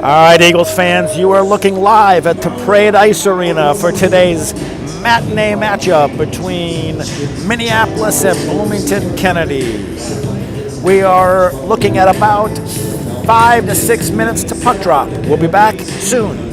All right, Eagles fans, you are looking live at the Parade Ice Arena for today's matinee matchup between Minneapolis and Bloomington Kennedy. We are looking at about 5 to 6 minutes to puck drop. We'll be back soon.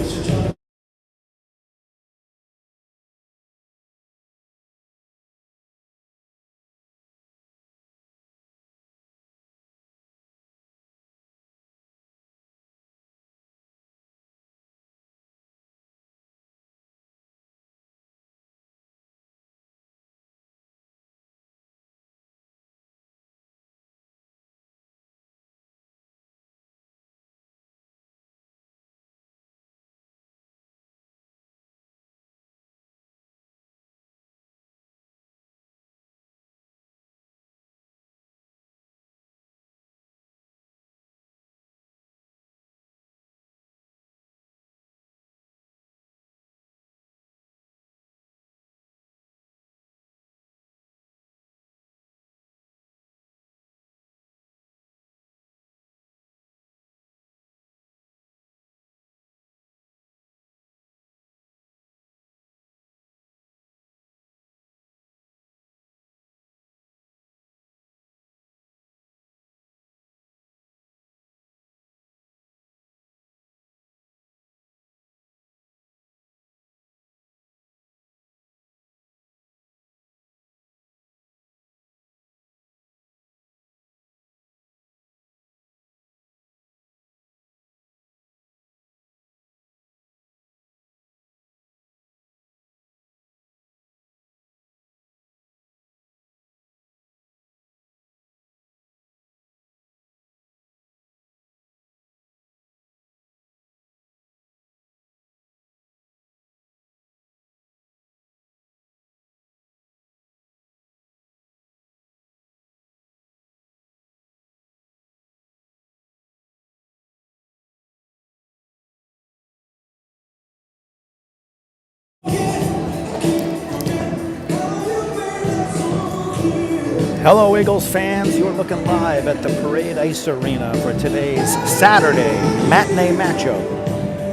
Hello, Eagles fans. You're looking live at the Parade Ice Arena for today's Saturday matinee matchup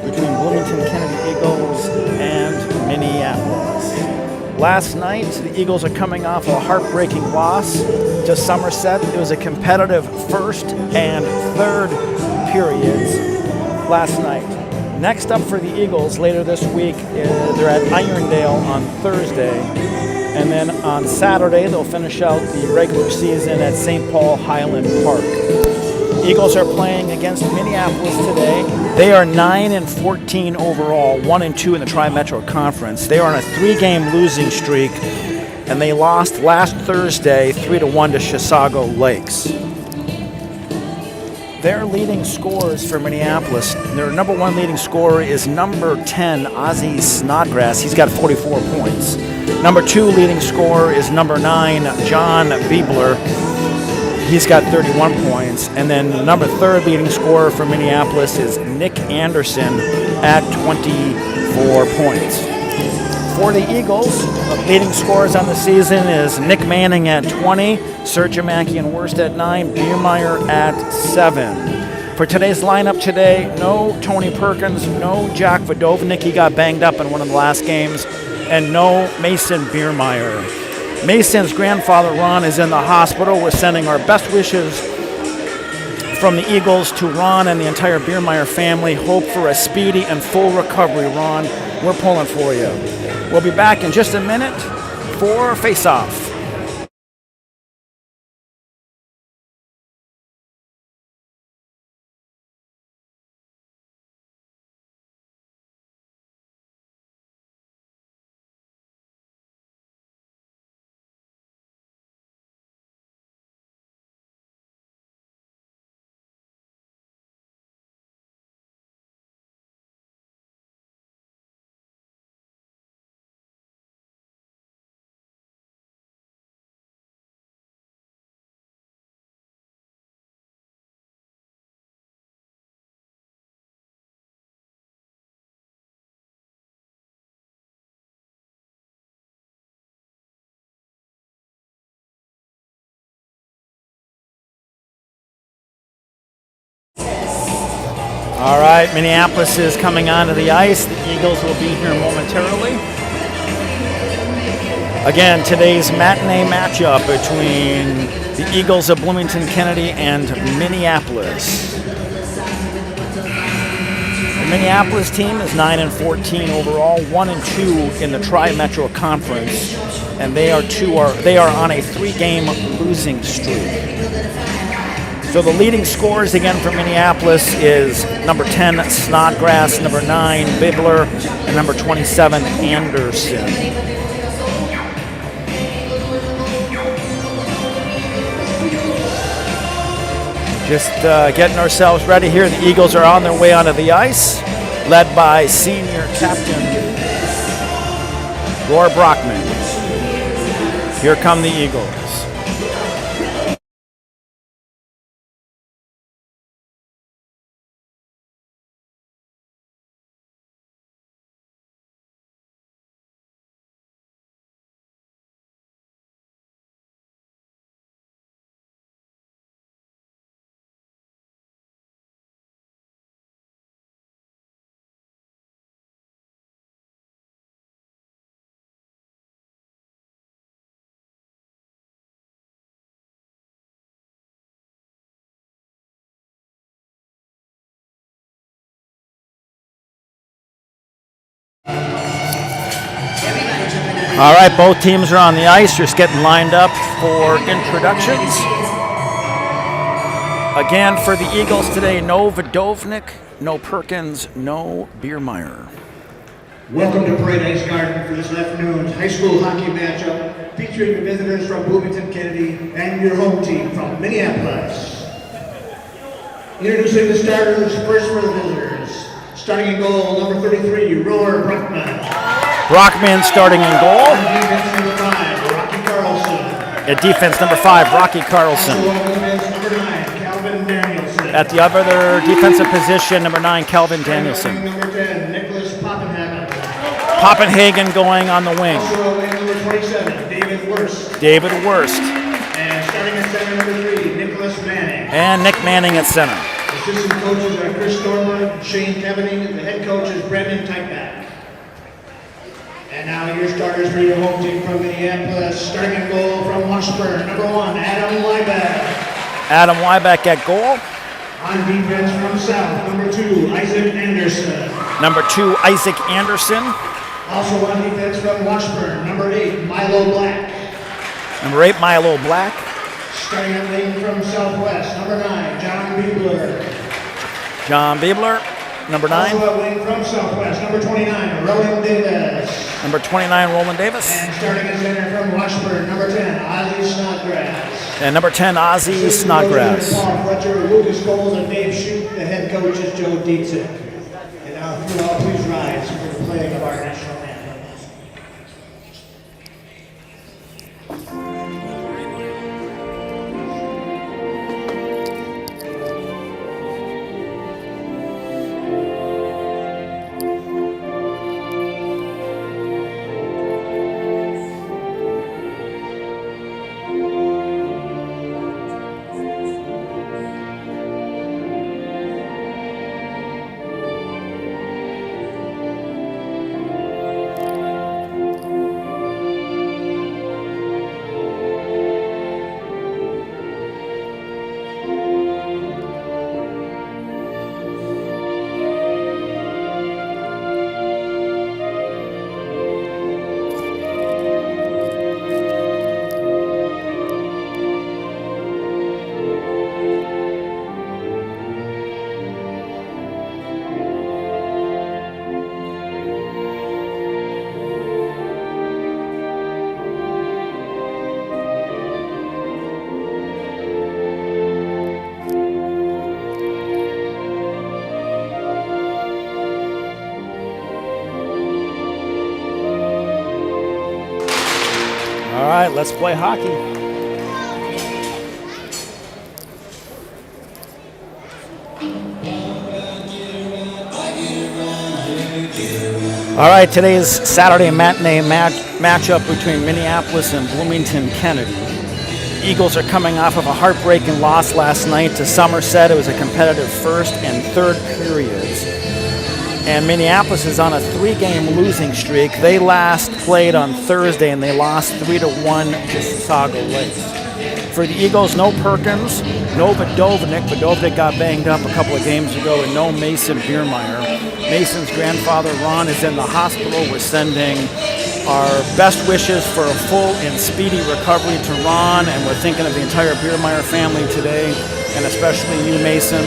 between Bloomington Kennedy Eagles and Minneapolis. Last night, the Eagles are coming off a heartbreaking loss to Somerset. It was a competitive first and third periods last night. Next up for the Eagles later this week, they're at Irondale on Thursday. And then on Saturday, they'll finish out the regular season at St. Paul Highland Park. Eagles are playing against Minneapolis today. They are 9-14 overall, 1-2 in the Tri-Metro Conference. They are on a 3-game losing streak, and they lost last Thursday 3-1 to Chisago Lakes. Their leading scorers for Minneapolis, their number one leading scorer is number 10, Ozzy Snodgrass. He's got 44 points. Number 2 leading scorer is number 9, John Biebler. He's got 31 points. And then the number 3rd leading scorer for Minneapolis is Nick Anderson at 24 points. For the Eagles, the leading scorers on the season is Nick Manning at 20, Serge Mackey and Worst at 9, Biermeyer at 7. For today's lineup today, no Tony Perkins, no Jack Vodovnik. He got banged up in one of the last games. And no Mason Biermeyer. Mason's grandfather, Ron, is in the hospital. We're sending our best wishes from the Eagles to Ron and the entire Biermeyer family. Hope for a speedy and full recovery, Ron. We're pulling for you. We'll be back in just a minute for Face-Off. All right, Minneapolis is coming onto the ice. The Eagles will be here momentarily. Again, today's matinee matchup between the Eagles of Bloomington Kennedy and Minneapolis. The Minneapolis team is 9-14 overall, 1-2 in the Tri-Metro Conference, and they are on a 3-game losing streak. So the leading scorers again for Minneapolis is number 10 Snodgrass, number 9 Bibler, and number 27 Anderson. Just getting ourselves ready here. The Eagles are on their way onto the ice, led by senior captain Roar Brockman. Here come the Eagles. All right, both teams are on the ice, just getting lined up for introductions. Again, for the Eagles today, no Vodovnik, no Perkins, no Biermeyer. Welcome to Parade Ice Garden for this afternoon's high school hockey matchup featuring the visitors from Bloomington Kennedy and your home team from Minneapolis. Introducing the starters, first for the visitors. Starting in goal, number 33, Roar Brockman. Brockman starting in goal. Defense number 5, Rocky Carlson. At defense number 5, Rocky Carlson. Defense number 9, Calvin Danielson. At the other defensive position, number 9, Calvin Danielson. Number 10, Nicholas Poppenhagen. Poppenhagen going on the wing. Also number 27, David Wurst. David Wurst. And starting at center, number 3, Nicholas Manning. And Nick Manning at center. Assistant coaches are Chris Stormer and Shane Keveney, and the head coach is Brendan Typeback. And now your starters for your home team from Minneapolis. Starting in goal from Washburn, number 1, Adam Wybeck. Adam Wybeck at goal. On defense from South, number 2, Isaac Anderson. Number 2, Isaac Anderson. Also on defense from Washburn, number 8, Milo Black. Number 8, Milo Black. Starting at wing from Southwest, number 9, John Biebler. John Biebler, number 9. Also at wing from Southwest, number 29, Roland Davis. Number 29, Roland Davis. And starting at center from Washburn, number 10, Ozzie Snodgrass. And number 10, Ozzie Snodgrass. Paul Fletcher, Lucas Gold, and Dave Shute. The head coach is Joe Dietzig. And now, if you all please rise for the playing of our national anthem. All right, let's play hockey. All right, today's Saturday matinee matchup between Minneapolis and Bloomington Kennedy. Eagles are coming off of a heartbreaking loss last night to Somerset. It was a competitive first and third periods. And Minneapolis is on a 3-game losing streak. They last played on Thursday and they lost 3-1 to Chisago Lakes. For the Eagles, no Perkins, no Vodovnik. Vodovnik got banged up a couple of games ago, and no Mason Biermeyer. Mason's grandfather, Ron, is in the hospital. We're sending our best wishes for a full and speedy recovery to Ron, and we're thinking of the entire Biermeyer family today, and especially you, Mason.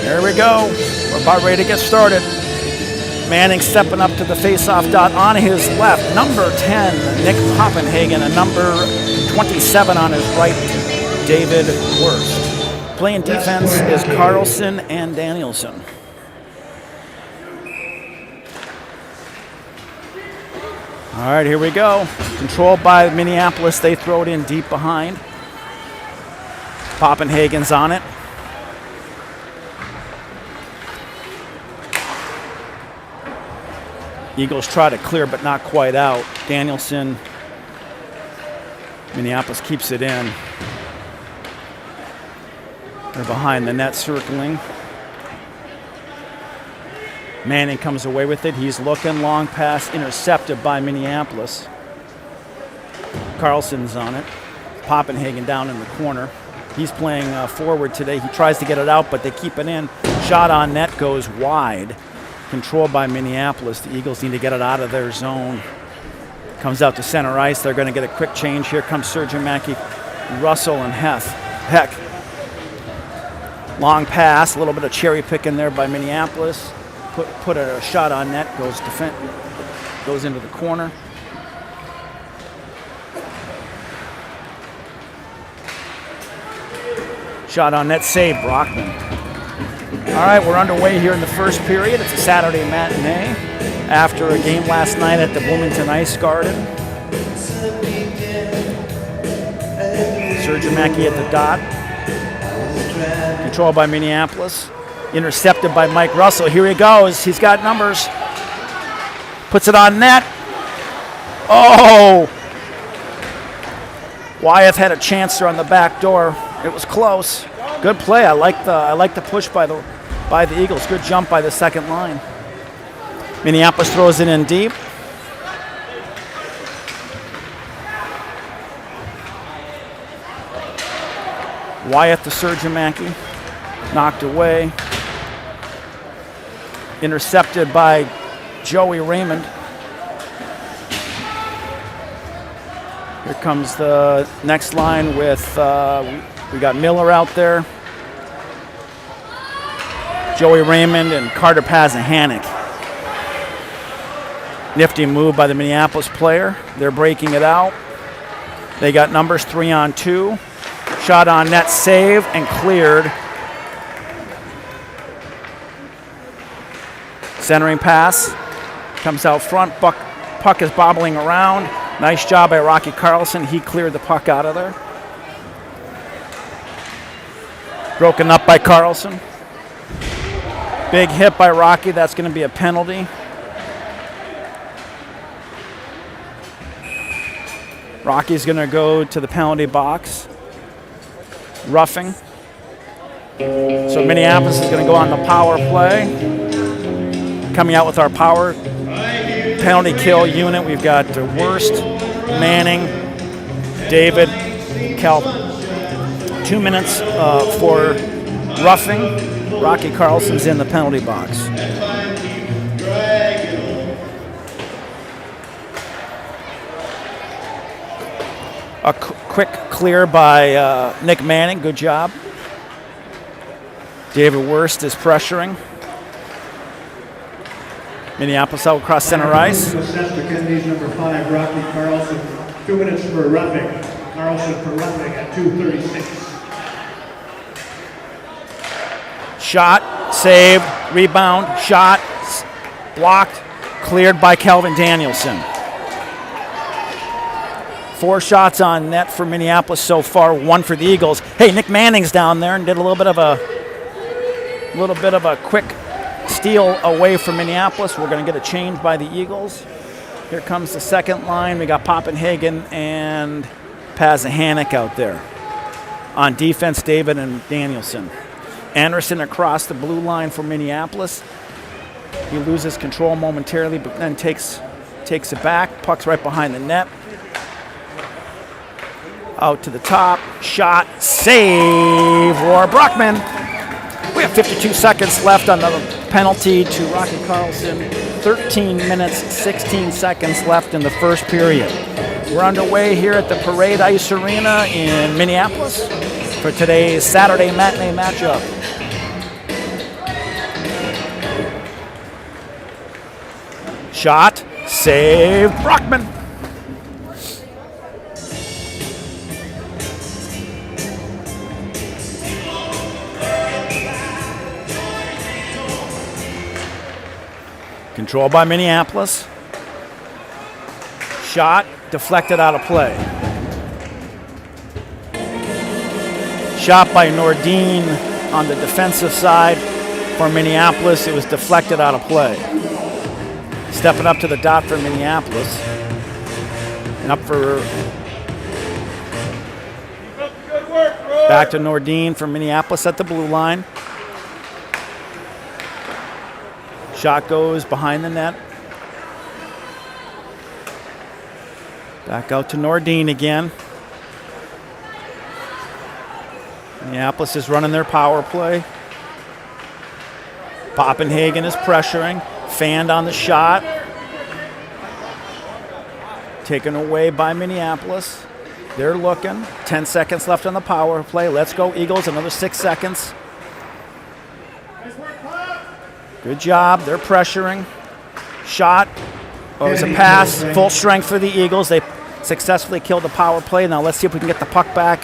There we go. We're about ready to get started. Manning stepping up to the face-off dot on his left. Number 10, Nick Poppenhagen, and number 27 on his right, David Wurst. Playing defense is Carlson and Danielson. All right, here we go. Controlled by Minneapolis. They throw it in deep behind. Poppenhagen's on it. Eagles try to clear, but not quite out. Danielson, Minneapolis keeps it in. They're behind the net circling. Manning comes away with it. He's looking, long pass intercepted by Minneapolis. Carlson's on it. Poppenhagen down in the corner. He's playing forward today. He tries to get it out, but they keep it in. Shot on net goes wide. Controlled by Minneapolis. The Eagles need to get it out of their zone. Comes out to center ice. They're going to get a quick change. Here comes Sergeant Mackey, Russell, and Heck. Long pass. A little bit of cherry picking there by Minneapolis. Put a shot on net. Goes into the corner. Shot on net save, Brockman. All right, we're underway here in the first period. It's a Saturday matinee after a game last night at the Bloomington Ice Garden. Sergeant Mackey at the dot. Controlled by Minneapolis. Intercepted by Mike Russell. Here he goes. He's got numbers. Puts it on net. Oh! Wyeth had a chance there on the back door. It was close. Good play. I like the push by the Eagles. Good jump by the second line. Minneapolis throws it in deep. Wyeth to Sergeant Mackey. Knocked away. Intercepted by Joey Raymond. Here comes the next line with, we got Miller out there. Joey Raymond and Carter Pazahanic. Nifty move by the Minneapolis player. They're breaking it out. They got numbers 3-on-2. Shot on net, save, and cleared. Centering pass. Comes out front. Puck is bobbling around. Nice job by Rocky Carlson. He cleared the puck out of there. Broken up by Carlson. Big hit by Rocky. That's going to be a penalty. Rocky's going to go to the penalty box. Roughing. So Minneapolis is going to go on the power play. Coming out with our power penalty kill unit, we've got Wurst, Manning, David, Calvin. 2 minutes for roughing. Rocky Carlson's in the penalty box. A quick clear by Nick Manning. Good job. David Wurst is pressuring. Minneapolis out across center ice. Kennedy's number 5, Rocky Carlson. 2 minutes for roughing. Carlson for roughing at 2:36. Shot, saved, rebound, shot, blocked, cleared by Kelvin Danielson. 4 shots on net for Minneapolis so far, 1 for the Eagles. Hey, Nick Manning's down there and did a little bit of a quick steal away from Minneapolis. We're going to get a change by the Eagles. Here comes the second line. We got Poppenhagen and Pazahanic out there. On defense, David and Danielson. Anderson across the blue line for Minneapolis. He loses control momentarily, but then takes it back. Puck's right behind the net. Out to the top. Shot. Save for Brockman. We have 52 seconds left on the penalty to Rocky Carlson. 13 minutes, 16 seconds left in the first period. We're underway here at the Parade Ice Arena in Minneapolis for today's Saturday matinee matchup. Shot, save, Brockman. Controlled by Minneapolis. Shot, deflected out of play. Shot by Nordin on the defensive side for Minneapolis. It was deflected out of play. Stepping up to the dot for Minneapolis. And up for... Back to Nordin for Minneapolis at the blue line. Shot goes behind the net. Back out to Nordin again. Minneapolis is running their power play. Poppenhagen is pressuring. Fanned on the shot. Taken away by Minneapolis. They're looking. 10 seconds left on the power play. Let's go, Eagles. Another 6 seconds. Good job. They're pressuring. Shot. Oh, it was a pass. Full strength for the Eagles. They successfully killed the power play. Now let's see if we can get the puck back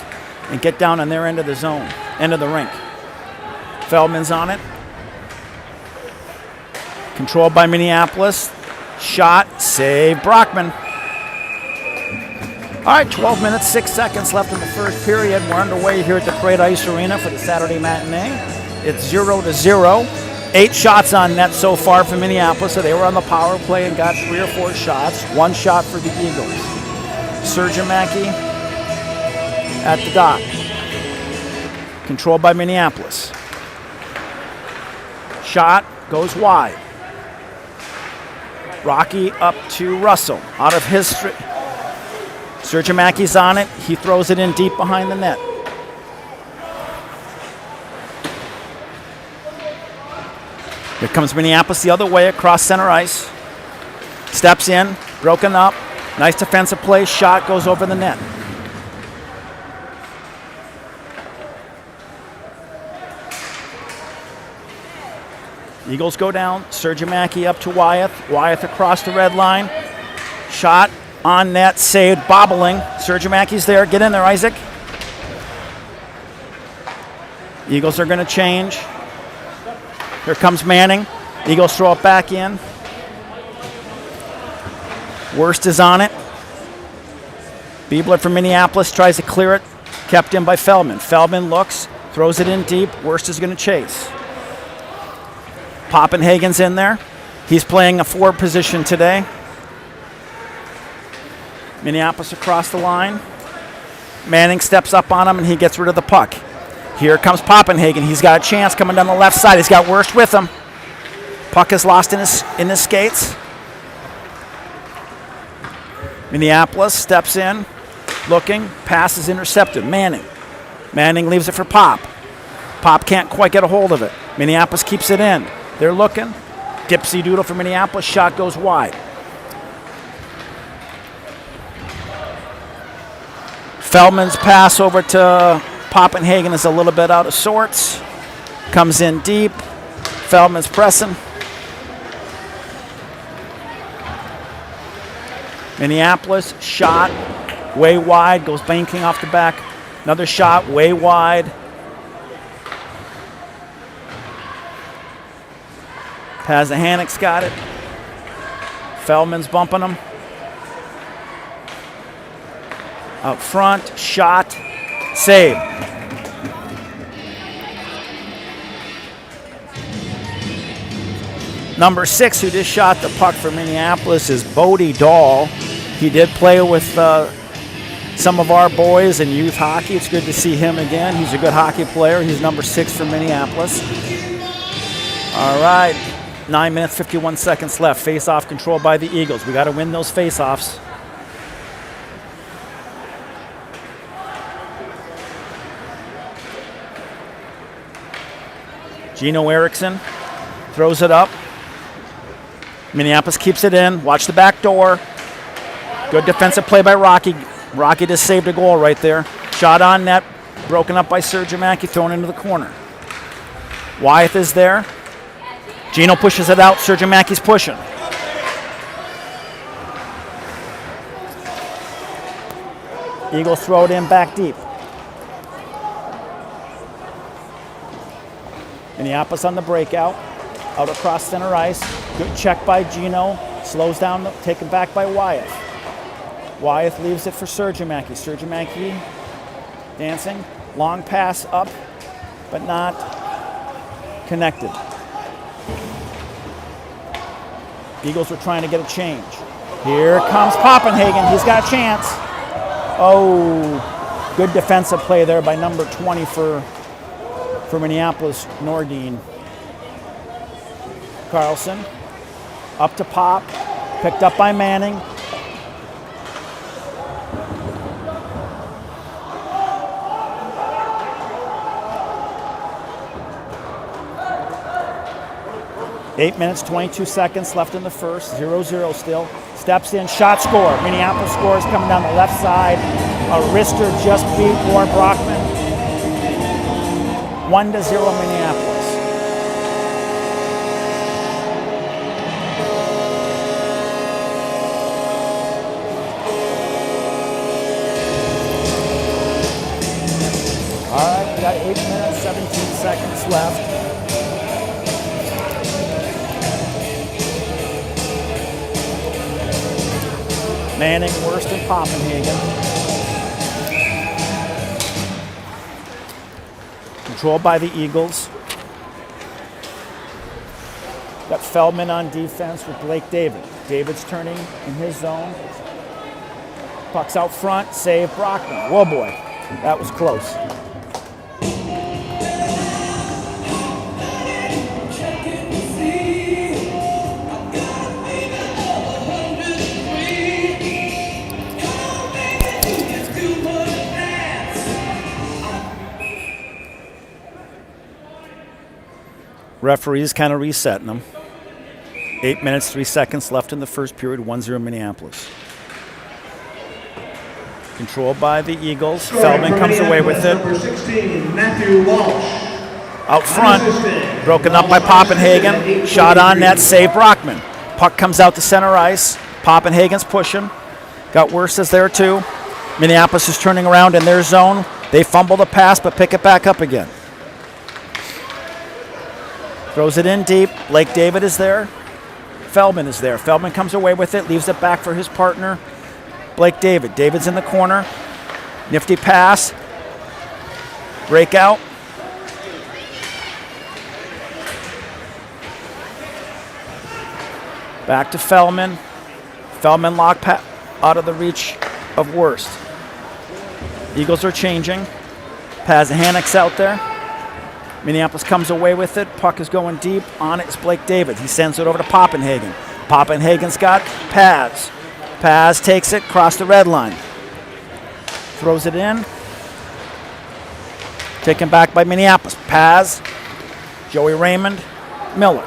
and get down on their end of the zone, end of the rink. Feldman's on it. Controlled by Minneapolis. Shot. Save. Brockman. All right, 12 minutes, 6 seconds left in the first period. We're underway here at the Parade Ice Arena for the Saturday matinee. It's 0-0. 8 shots on net so far for Minneapolis, so they were on the power play and got 3 or 4 shots. 1 shot for the Eagles. Sergiamaki at the dot. Controlled by Minneapolis. Shot goes wide. Rocky up to Russell. Out of his... Sergiamaki's on it. He throws it in deep behind the net. Here comes Minneapolis the other way across center ice. Steps in, broken up. Nice defensive play. Shot goes over the net. Eagles go down. Sergiamaki up to Wyeth. Wyeth across the red line. Shot on net, saved, bobbling. Sergiamaki's there. Get in there, Isaac. Eagles are going to change. Here comes Manning. Eagles throw it back in. Worst is on it. Biebler from Minneapolis tries to clear it. Kept in by Feldman. Feldman looks, throws it in deep. Worst is going to chase. Poppenhagen's in there. He's playing a forward position today. Minneapolis across the line. Manning steps up on him and he gets rid of the puck. Here comes Poppenhagen. He's got a chance coming down the left side. He's got Worst with him. Puck is lost in his skates. Minneapolis steps in, looking. Pass is intercepted. Manning leaves it for Pop. Pop can't quite get a hold of it. Minneapolis keeps it in. They're looking. Dipsy doodle for Minneapolis. Shot goes wide. Feldman's pass over to Poppenhagen is a little bit out of sorts. Comes in deep. Feldman's pressing. Minneapolis, shot way wide, goes banking off the back. Another shot way wide. Pazahanic's got it. Feldman's bumping him. Out front, shot, save. Number 6, who just shot the puck for Minneapolis, is Bodie Dahl. He did play with some of our boys in youth hockey. It's good to see him again. He's a good hockey player. He's number 6 for Minneapolis. All right, 9 minutes, 51 seconds left. Face-off controlled by the Eagles. We got to win those face-offs. Gino Erickson throws it up. Minneapolis keeps it in. Watch the back door. Good defensive play by Rocky. Rocky just saved a goal right there. Shot on net. Broken up by Sergiamaki. Thrown into the corner. Wyeth is there. Gino pushes it out. Sergiamaki's pushing. Eagles throw it in back deep. Minneapolis on the breakout. Out across center ice. Good check by Gino. Slows down, taken back by Wyeth. Wyeth leaves it for Sergiamaki. Sergiamaki dancing. Long pass up, but not connected. Eagles were trying to get a change. Here comes Poppenhagen. He's got a chance. Oh, good defensive play there by number 20 for Minneapolis, Nordine. Carlson up to Pop, picked up by Manning. Eight minutes, 22 seconds left in the first. 0-0 still. Steps in, shot score. Minneapolis scores coming down the left side. A wrister just beat Warren Brockman. 1-0 Minneapolis. All right, we got 8 minutes, 17 seconds left. Manning, Worst, and Poppenhagen. Controlled by the Eagles. Got Feldman on defense with Blake David. David's turning in his zone. Puck's out front, save Brockman. Whoa, boy, that was close. Referees kind of resetting them. 8 minutes, 3 seconds left in the first period, 1-0 Minneapolis. Controlled by the Eagles. Feldman comes away with it. Number 16, Matthew Walsh. Out front, broken up by Poppenhagen. Shot on net, save Brockman. Puck comes out to center ice. Poppenhagen's pushing. Got Worst there too. Minneapolis is turning around in their zone. They fumble the pass, but pick it back up again. Throws it in deep. Blake David is there. Feldman is there. Feldman comes away with it, leaves it back for his partner, Blake David. David's in the corner. Nifty pass. Breakout. Back to Feldman. Feldman lock out of the reach of Worst. Eagles are changing. Pazahanek's out there. Minneapolis comes away with it. Puck is going deep. On it is Blake David. He sends it over to Poppenhagen. Poppenhagen's got Paz. Paz takes it across the red line. Throws it in. Taken back by Minneapolis. Paz, Joey Raymond, Miller.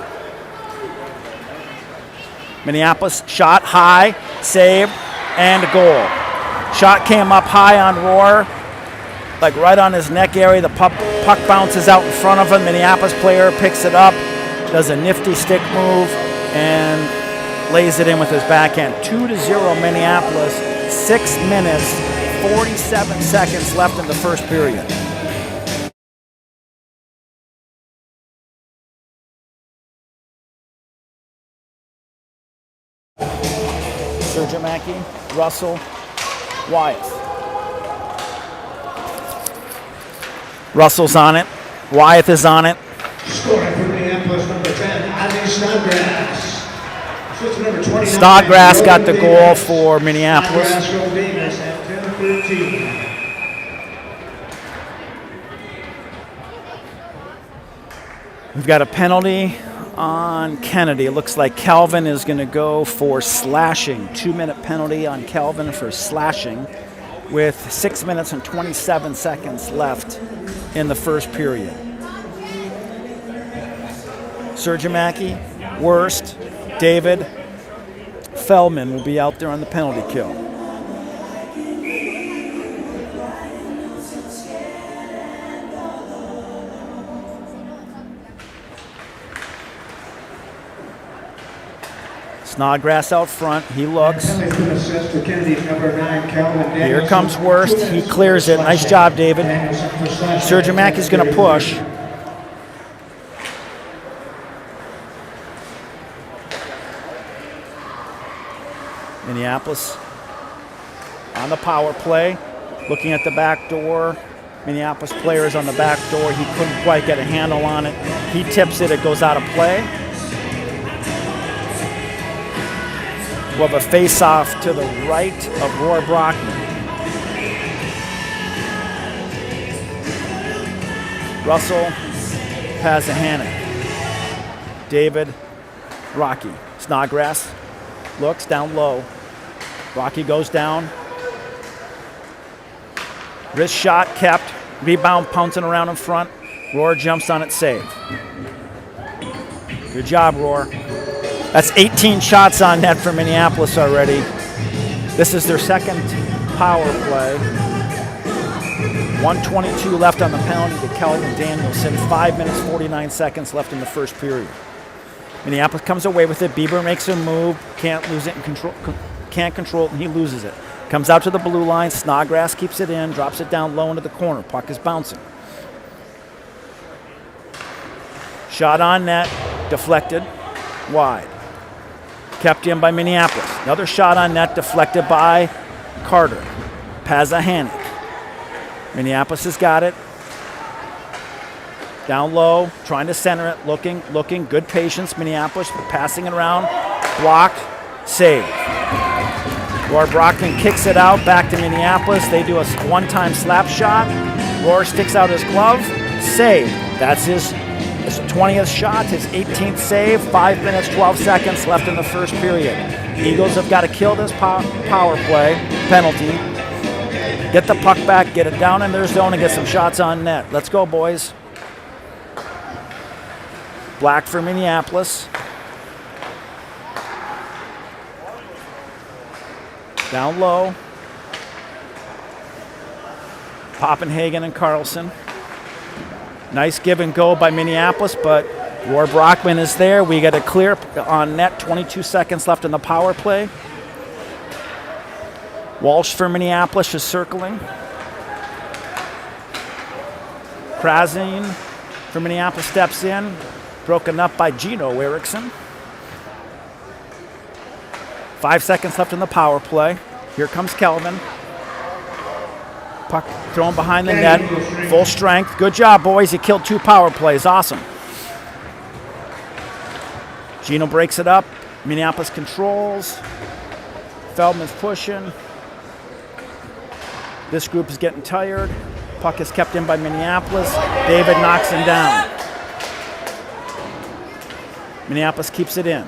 Minneapolis shot high, saved, and a goal. Shot came up high on Rohr, like right on his neck area. The puck bounces out in front of him. Minneapolis player picks it up, does a nifty stick move, and lays it in with his backhand. 2-0 Minneapolis. 6 minutes, 47 seconds left in the first period. Sergiamaki, Russell, Wyeth. Russell's on it. Wyeth is on it. Scoring for Minneapolis, number 10, Ozzy Snodgrass. Switch to number 29. Snodgrass got the goal for Minneapolis. Snodgrass, Davis, and 13. We've got a penalty on Kennedy. It looks like Calvin is going to go for slashing. 2-minute penalty on Calvin for slashing with 6 minutes and 27 seconds left in the first period. Sergiamaki, Worst, David, Feldman will be out there on the penalty kill. Snodgrass out front. He looks. Here comes Worst. He clears it. Nice job, David. Sergiamaki's going to push. Minneapolis on the power play. Looking at the back door. Minneapolis player is on the back door. He couldn't quite get a handle on it. He tips it. It goes out of play. We'll have a face-off to the right of Roy Brockman. Russell Pazahanic. David, Rocky. Snodgrass looks down low. Rocky goes down. Wrist shot kept. Rebound pouncing around in front. Roar jumps on it, save. Good job, Roar. That's 18 shots on net for Minneapolis already. This is their second power play. 1:22 left on the penalty to Kelvin Danielson. 5 minutes, 49 seconds left in the first period. Minneapolis comes away with it. Bieber makes a move, can't lose it, and can't control it, and he loses it. Comes out to the blue line. Snodgrass keeps it in, drops it down low into the corner. Puck is bouncing. Shot on net, deflected, wide. Kept in by Minneapolis. Another shot on net, deflected by Carter. Pazahanic. Minneapolis has got it. Down low, trying to center it, looking, good patience. Minneapolis passing it around, blocked, saved. Roar Brockman kicks it out, back to Minneapolis. They do a one-time slap shot. Roar sticks out his glove, save. That's his 20th shot, his 18th save. 5 minutes, 12 seconds left in the first period. Eagles have got to kill this power play penalty. Get the puck back, get it down in their zone, and get some shots on net. Let's go, boys. Black for Minneapolis. Down low. Poppenhagen and Carlson. Nice give and go by Minneapolis, but Roar Brockman is there. We get a clear on net. 22 seconds left in the power play. Walsh for Minneapolis is circling. Krazin for Minneapolis steps in. Broken up by Gino Erickson. 5 seconds left in the power play. Here comes Kelvin. Puck thrown behind the net. Full strength. Good job, boys. You killed 2 power plays. Awesome. Gino breaks it up. Minneapolis controls. Feldman's pushing. This group is getting tired. Puck is kept in by Minneapolis. David knocks him down. Minneapolis keeps it in.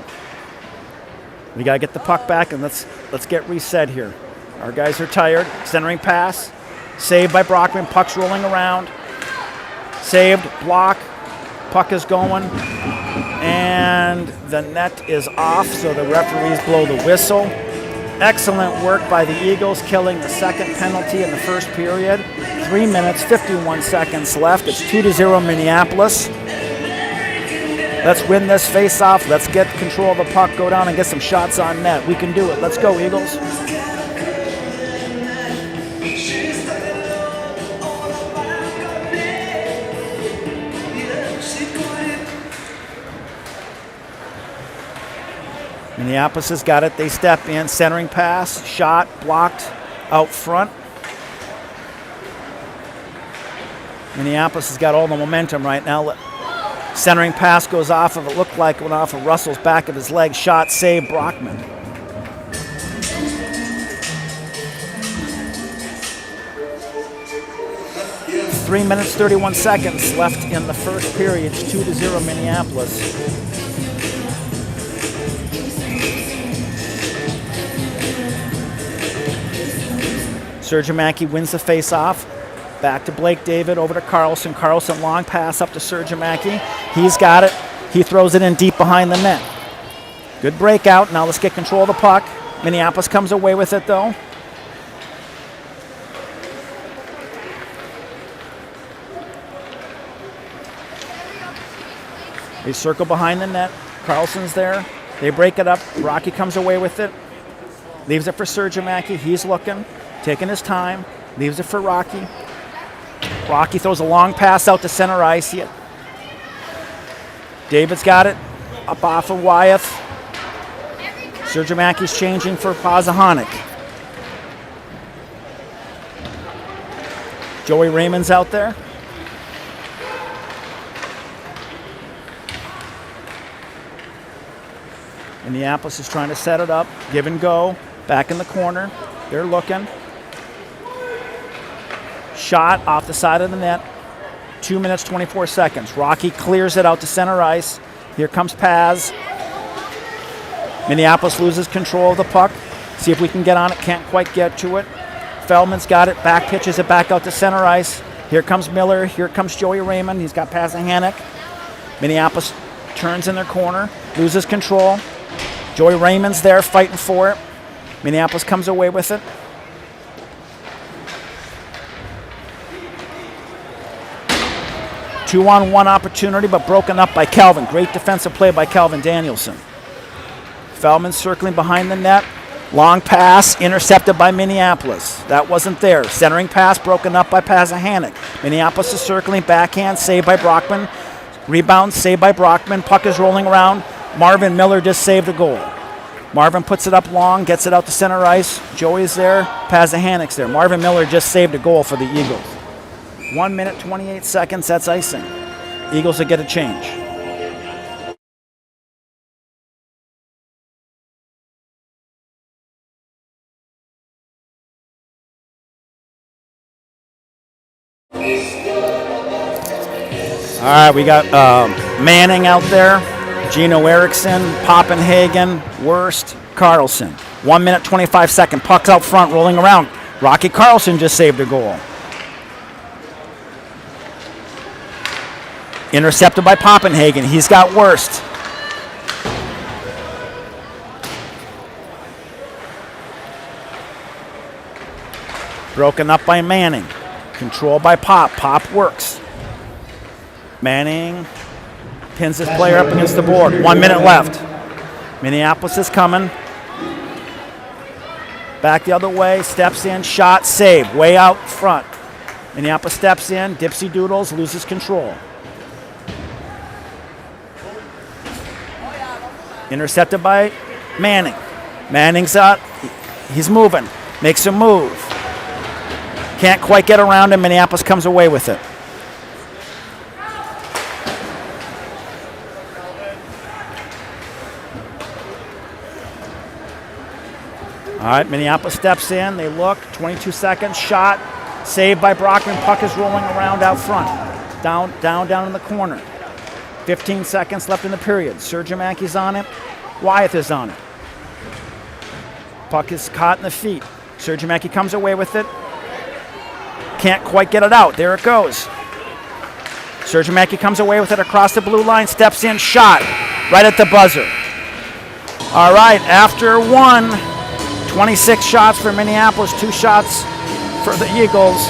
We got to get the puck back, and let's get reset here. Our guys are tired. Centering pass. Saved by Brockman. Puck's rolling around. Saved. Block. Puck is going. And the net is off, so the referees blow the whistle. Excellent work by the Eagles, killing the second penalty in the first period. 3 minutes, 51 seconds left. It's 2-0 Minneapolis. Let's win this face-off. Let's get control of the puck, go down and get some shots on net. We can do it. Let's go, Eagles. Minneapolis has got it. They step in. Centering pass. Shot. Blocked out front. Minneapolis has got all the momentum right now. Centering pass goes off of, it looked like it went off of Russell's back of his leg. Shot, save, Brockman. 3 minutes, 31 seconds left in the first period. It's 2-0 Minneapolis. Sergiamaki wins the face-off. Back to Blake David, over to Carlson. Carlson, long pass up to Sergiamaki. He's got it. He throws it in deep behind the net. Good breakout. Now let's get control of the puck. Minneapolis comes away with it, though. They circle behind the net. Carlson's there. They break it up. Rocky comes away with it. Leaves it for Sergiamaki. He's looking, taking his time. Leaves it for Rocky. Rocky throws a long pass out to center ice. David's got it. Up off of Wyeth. Sergiamaki's changing for Pazahanik. Joey Raymond's out there. Minneapolis is trying to set it up. Give and go. Back in the corner. They're looking. Shot off the side of the net. 2 minutes, 24 seconds. Rocky clears it out to center ice. Here comes Paz. Minneapolis loses control of the puck. See if we can get on it. Can't quite get to it. Feldman's got it. Back pitches it back out to center ice. Here comes Miller. Here comes Joey Raymond. He's got Pazahanik. Minneapolis turns in their corner. Loses control. Joey Raymond's there fighting for it. Minneapolis comes away with it. Two-on-one opportunity, but broken up by Calvin. Great defensive play by Calvin Danielson. Feldman circling behind the net. Long pass, intercepted by Minneapolis. That wasn't there. Centering pass, broken up by Pazahanik. Minneapolis is circling, backhand, saved by Brockman. Rebound, saved by Brockman. Puck is rolling around. Marvin Miller just saved a goal. Marvin puts it up long, gets it out to center ice. Joey's there, Pazahanik's there. Marvin Miller just saved a goal for the Eagles. 1 minute, 28 seconds, that's icing. Eagles will get a change. All right, we got Manning out there, Gino Erickson, Poppenhagen, Wurst, Carlson. 1 minute, 25 seconds. Puck's out front, rolling around. Rocky Carlson just saved a goal. Intercepted by Poppenhagen. He's got Wurst. Broken up by Manning. Controlled by Pop. Pop works. Manning pins his player up against the board. 1 minute left. Minneapolis is coming. Back the other way. Steps in. Shot. Save. Way out front. Minneapolis steps in. Dipsy Doodles. Loses control. Intercepted by Manning. Manning's out. He's moving. Makes a move. Can't quite get around him. Minneapolis comes away with it. All right, Minneapolis steps in. They look. 22 seconds. Shot. Saved by Brockman. Puck is rolling around out front. Down in the corner. 15 seconds left in the period. Sergiamaki's on it. Wyeth is on it. Puck is caught in the feet. Sergiamaki comes away with it. Can't quite get it out. There it goes. Sergiamaki comes away with it across the blue line. Steps in. Shot. Right at the buzzer. All right, after one, 26 shots for Minneapolis, 2 shots for the Eagles.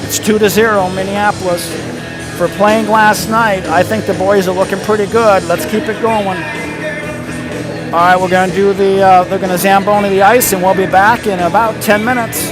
It's 2-0 Minneapolis. For playing last night, I think the boys are looking pretty good. Let's keep it going. All right, we're going to do they're going to Zamboni the ice, and we'll be back in about 10 minutes.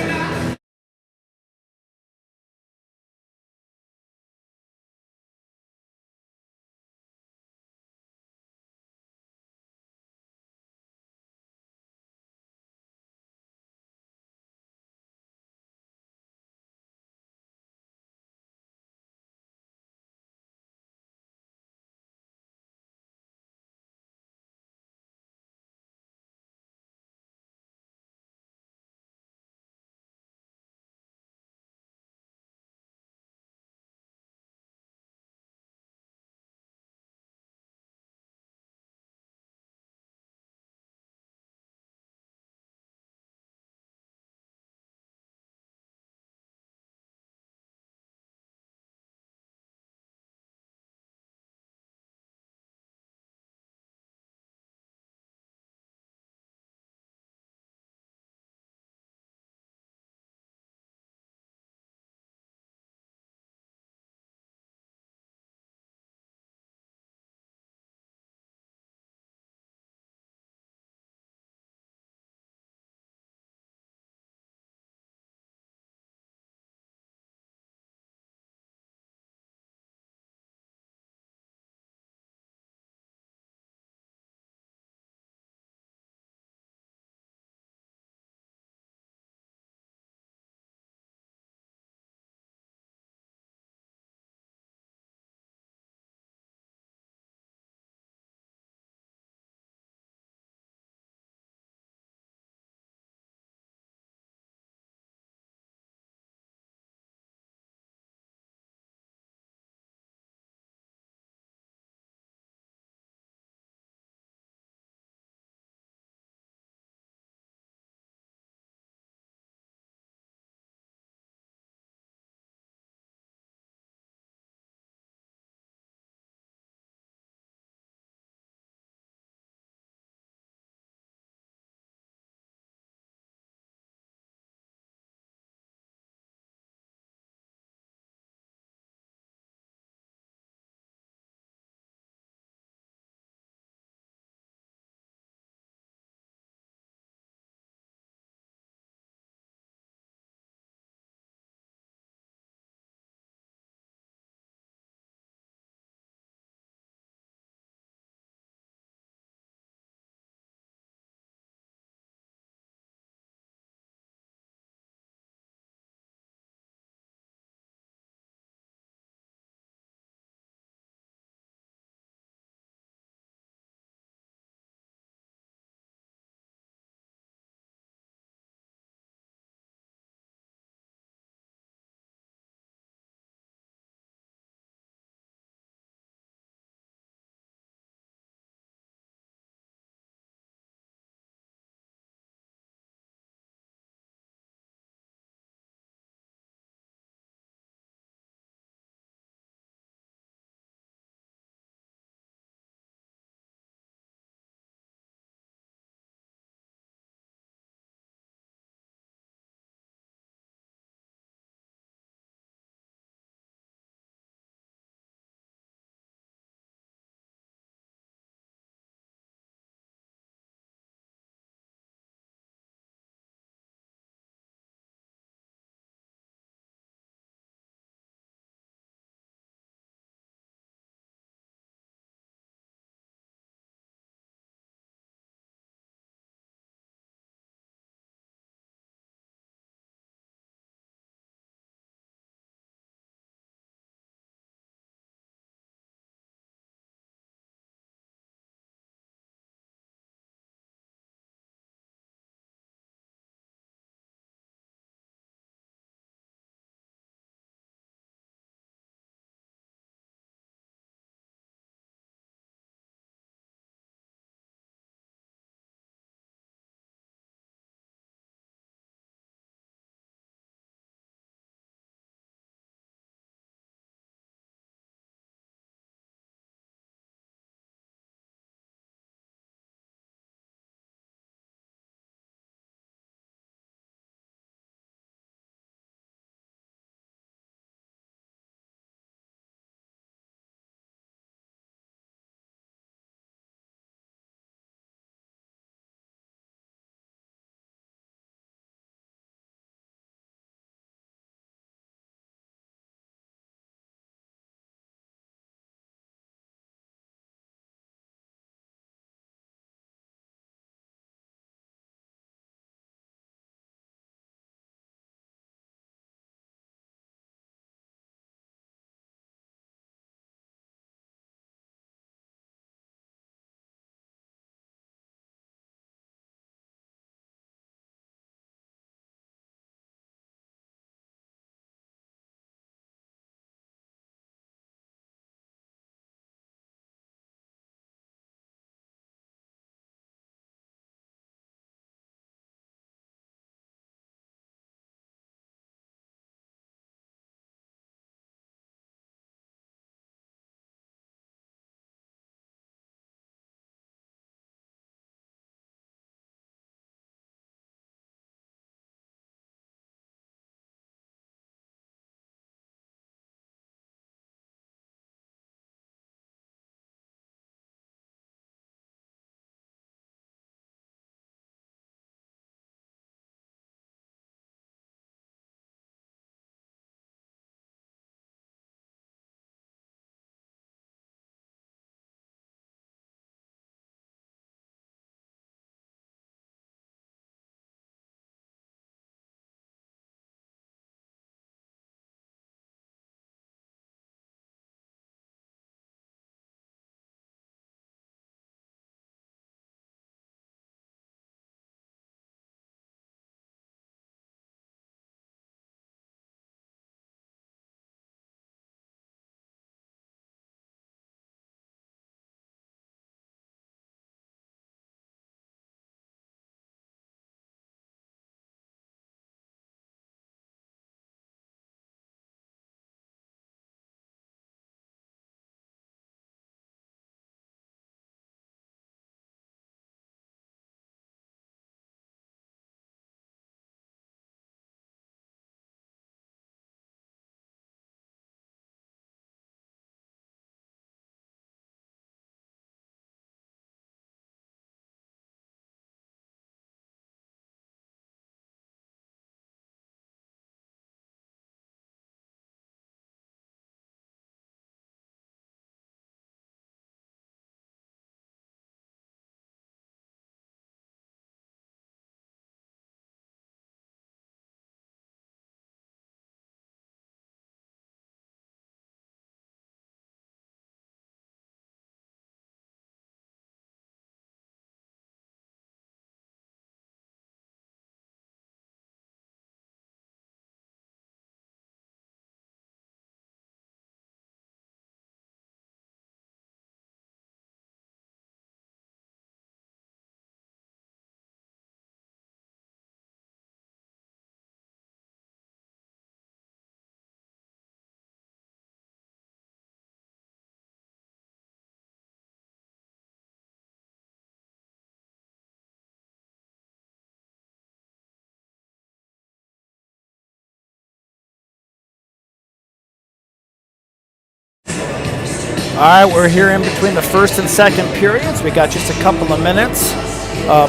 All right, we're here in between the first and second periods. We got just a couple of minutes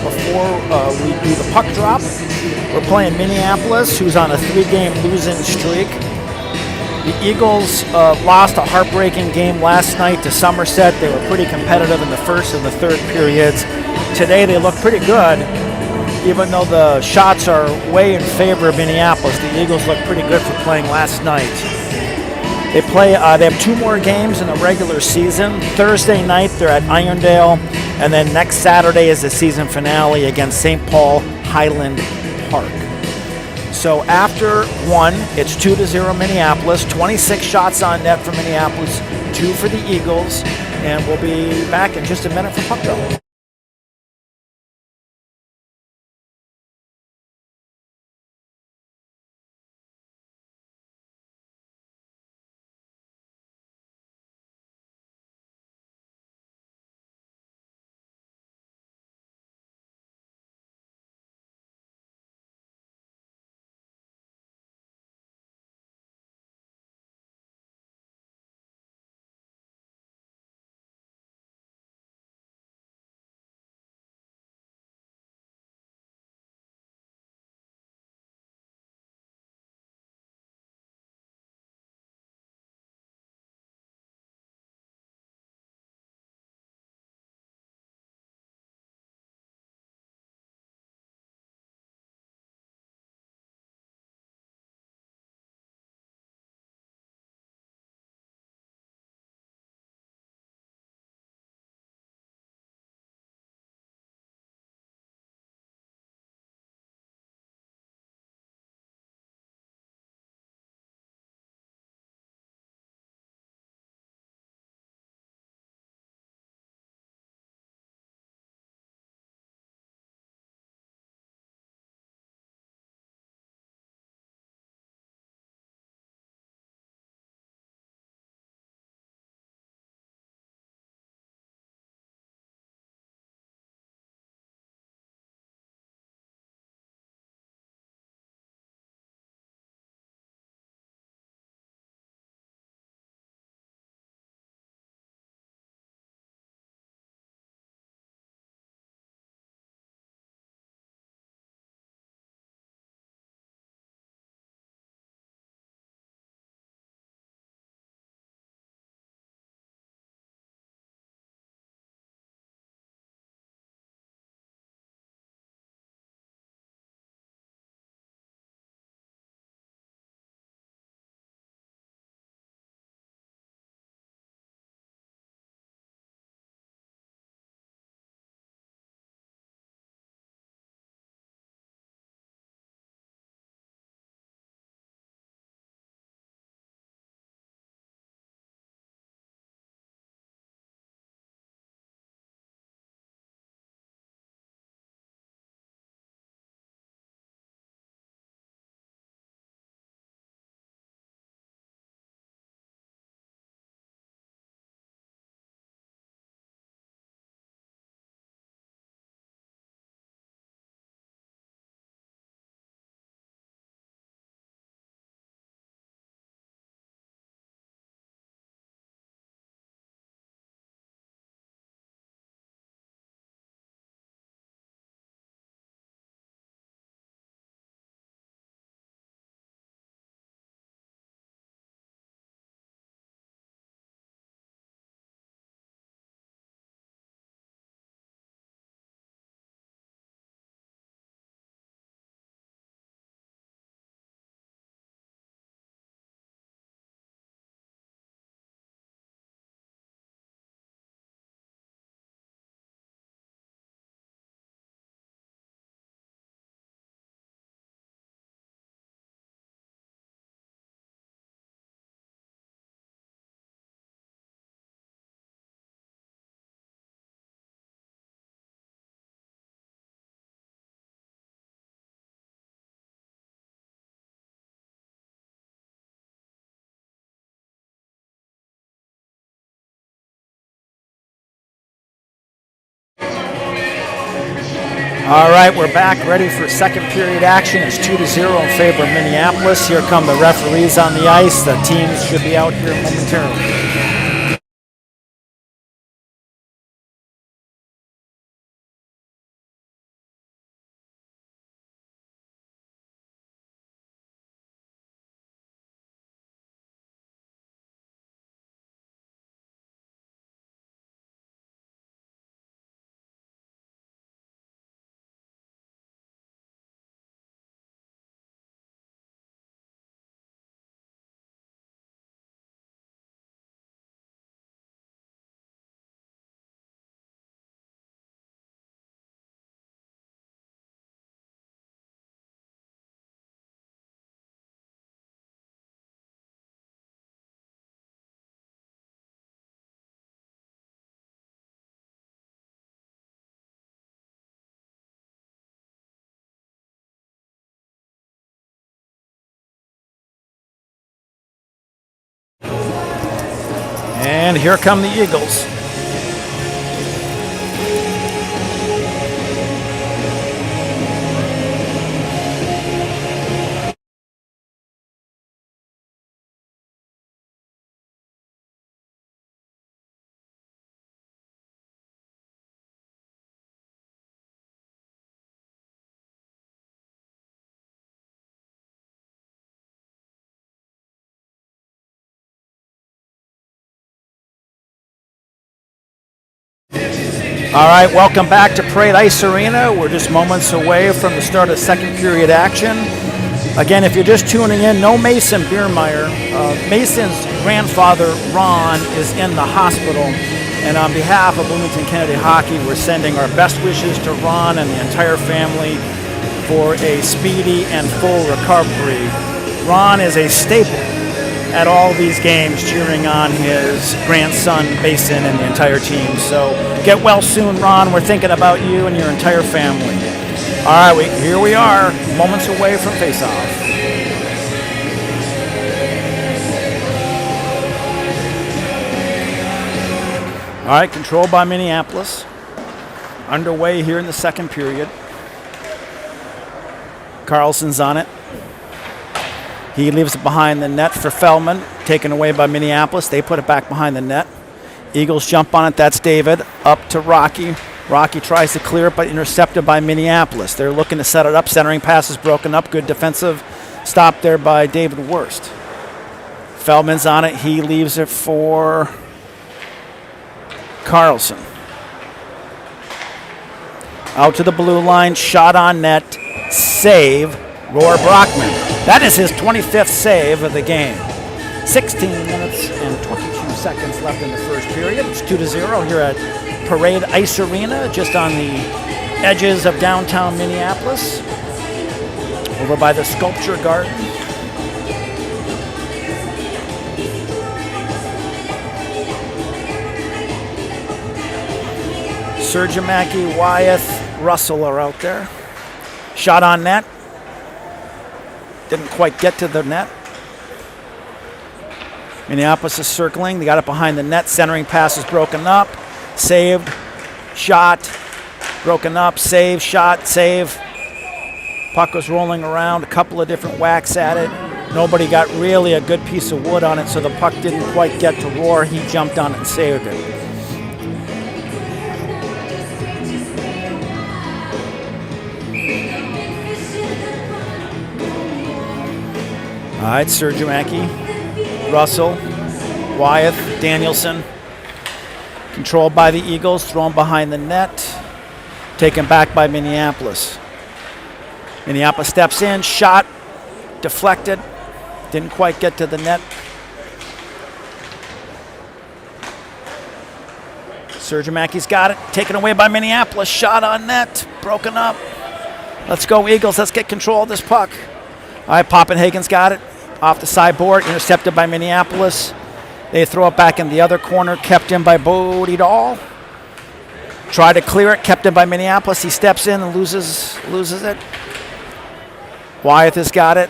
before we do the puck drop. We're playing Minneapolis, who's on a 3-game losing streak. The Eagles lost a heartbreaking game last night to Somerset. They were pretty competitive in the first and the third periods. Today they look pretty good, even though the shots are way in favor of Minneapolis. The Eagles look pretty good for playing last night. They have 2 more games in the regular season. Thursday night they're at Irondale, and then next Saturday is the season finale against St. Paul Highland Park. So after 1, it's 2-0 Minneapolis. 26 shots on net for Minneapolis, 2 for the Eagles, and we'll be back in just a minute for puck drop. All right, we're back ready for second period action. It's 2-0 in favor of Minneapolis. Here come the referees on the ice. The teams should be out here momentarily. And here come the Eagles. All right, welcome back to Parade Ice Arena. We're just moments away from the start of second period action. Again, if you're just tuning in, no Mason Biermeyer. Mason's grandfather, Ron, is in the hospital. And on behalf of Bloomington Kennedy Hockey, we're sending our best wishes to Ron and the entire family for a speedy and full recovery. Ron is a staple at all these games, cheering on his grandson, Mason, and the entire team. So get well soon, Ron. We're thinking about you and your entire family. All right, here we are, moments away from face-off. All right, controlled by Minneapolis. Underway here in the second period. Carlson's on it. He leaves it behind the net for Feldman, taken away by Minneapolis. They put it back behind the net. Eagles jump on it. That's David. Up to Rocky. Rocky tries to clear it, but intercepted by Minneapolis. They're looking to set it up. Centering pass is broken up. Good defensive stop there by David Wurst. Feldman's on it. He leaves it for Carlson. Out to the blue line. Shot on net. Save. Roar Brockman. That is his 25th save of the game. 16 minutes and 22 seconds left in the first period. It's 2-0 here at Parade Ice Arena, just on the edges of downtown Minneapolis, over by the Sculpture Garden. Sergimaki, Wyeth, Russell are out there. Shot on net. Didn't quite get to the net. Minneapolis is circling. They got it behind the net. Centering pass is broken up. Saved. Shot. Broken up. Save. Shot. Save. Puck was rolling around. A couple of different whacks at it. Nobody got really a good piece of wood on it, so the puck didn't quite get to Roar. He jumped on it and saved it. All right, Sergimaki, Russell, Wyeth, Danielson. Controlled by the Eagles, thrown behind the net. Taken back by Minneapolis. Minneapolis steps in, shot, deflected. Didn't quite get to the net. Sergimaki's got it, taken away by Minneapolis. Shot on net, broken up. Let's go Eagles, let's get control of this puck. All right, Poppenhagen's got it. Off the sideboard, intercepted by Minneapolis. They throw it back in the other corner, kept in by Bodie Dahl. Try to clear it, kept in by Minneapolis. He steps in and loses it. Wyeth has got it.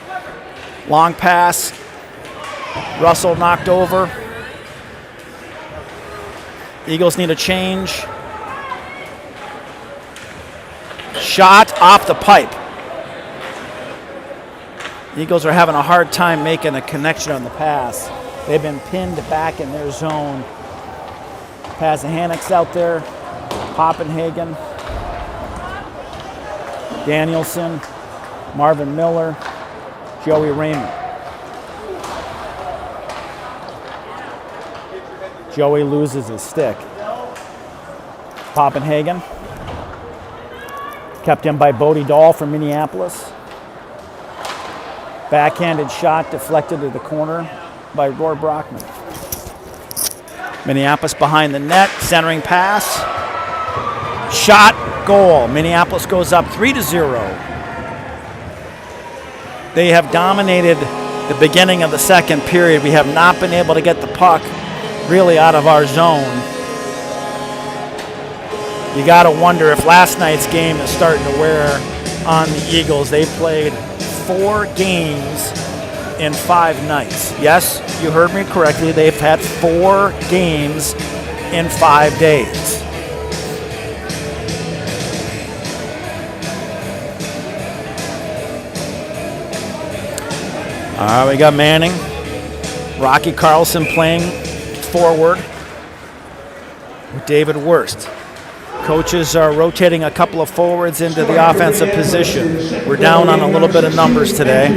Long pass. Russell knocked over. Eagles need a change. Shot off the pipe. Eagles are having a hard time making a connection on the pass. They've been pinned back in their zone. Pasahanek's out there. Poppenhagen. Danielson. Marvin Miller. Joey Raymond. Joey loses his stick. Poppenhagen. Kept in by Bodie Dahl from Minneapolis. Backhanded shot deflected to the corner by Roar Brockman. Minneapolis behind the net, centering pass. Shot, goal. Minneapolis goes up 3-0. They have dominated the beginning of the second period. We have not been able to get the puck really out of our zone. You got to wonder if last night's game is starting to wear on the Eagles. They played 4 games in 5 nights. Yes, you heard me correctly. They've had 4 games in 5 days. All right, we got Manning. Rocky Carlson playing forward with David Wurst. Coaches are rotating a couple of forwards into the offensive position. We're down on a little bit of numbers today.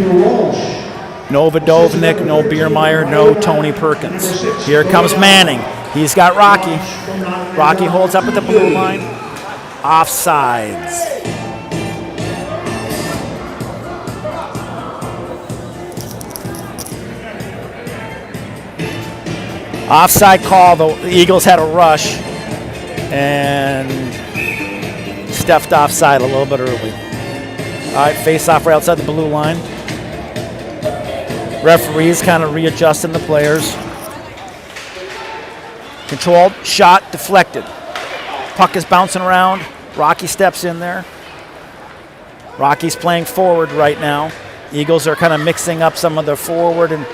No Vodovnik, no Biermeyer, no Tony Perkins. Here comes Manning. He's got Rocky. Rocky holds up at the blue line. Offsides. Offside call. The Eagles had a rush and stepped offside a little bit early. All right, face off right outside the blue line. Referees kind of readjusting the players. Controlled, shot, deflected. Puck is bouncing around. Rocky steps in there. Rocky's playing forward right now. Eagles are kind of mixing up some of their forward and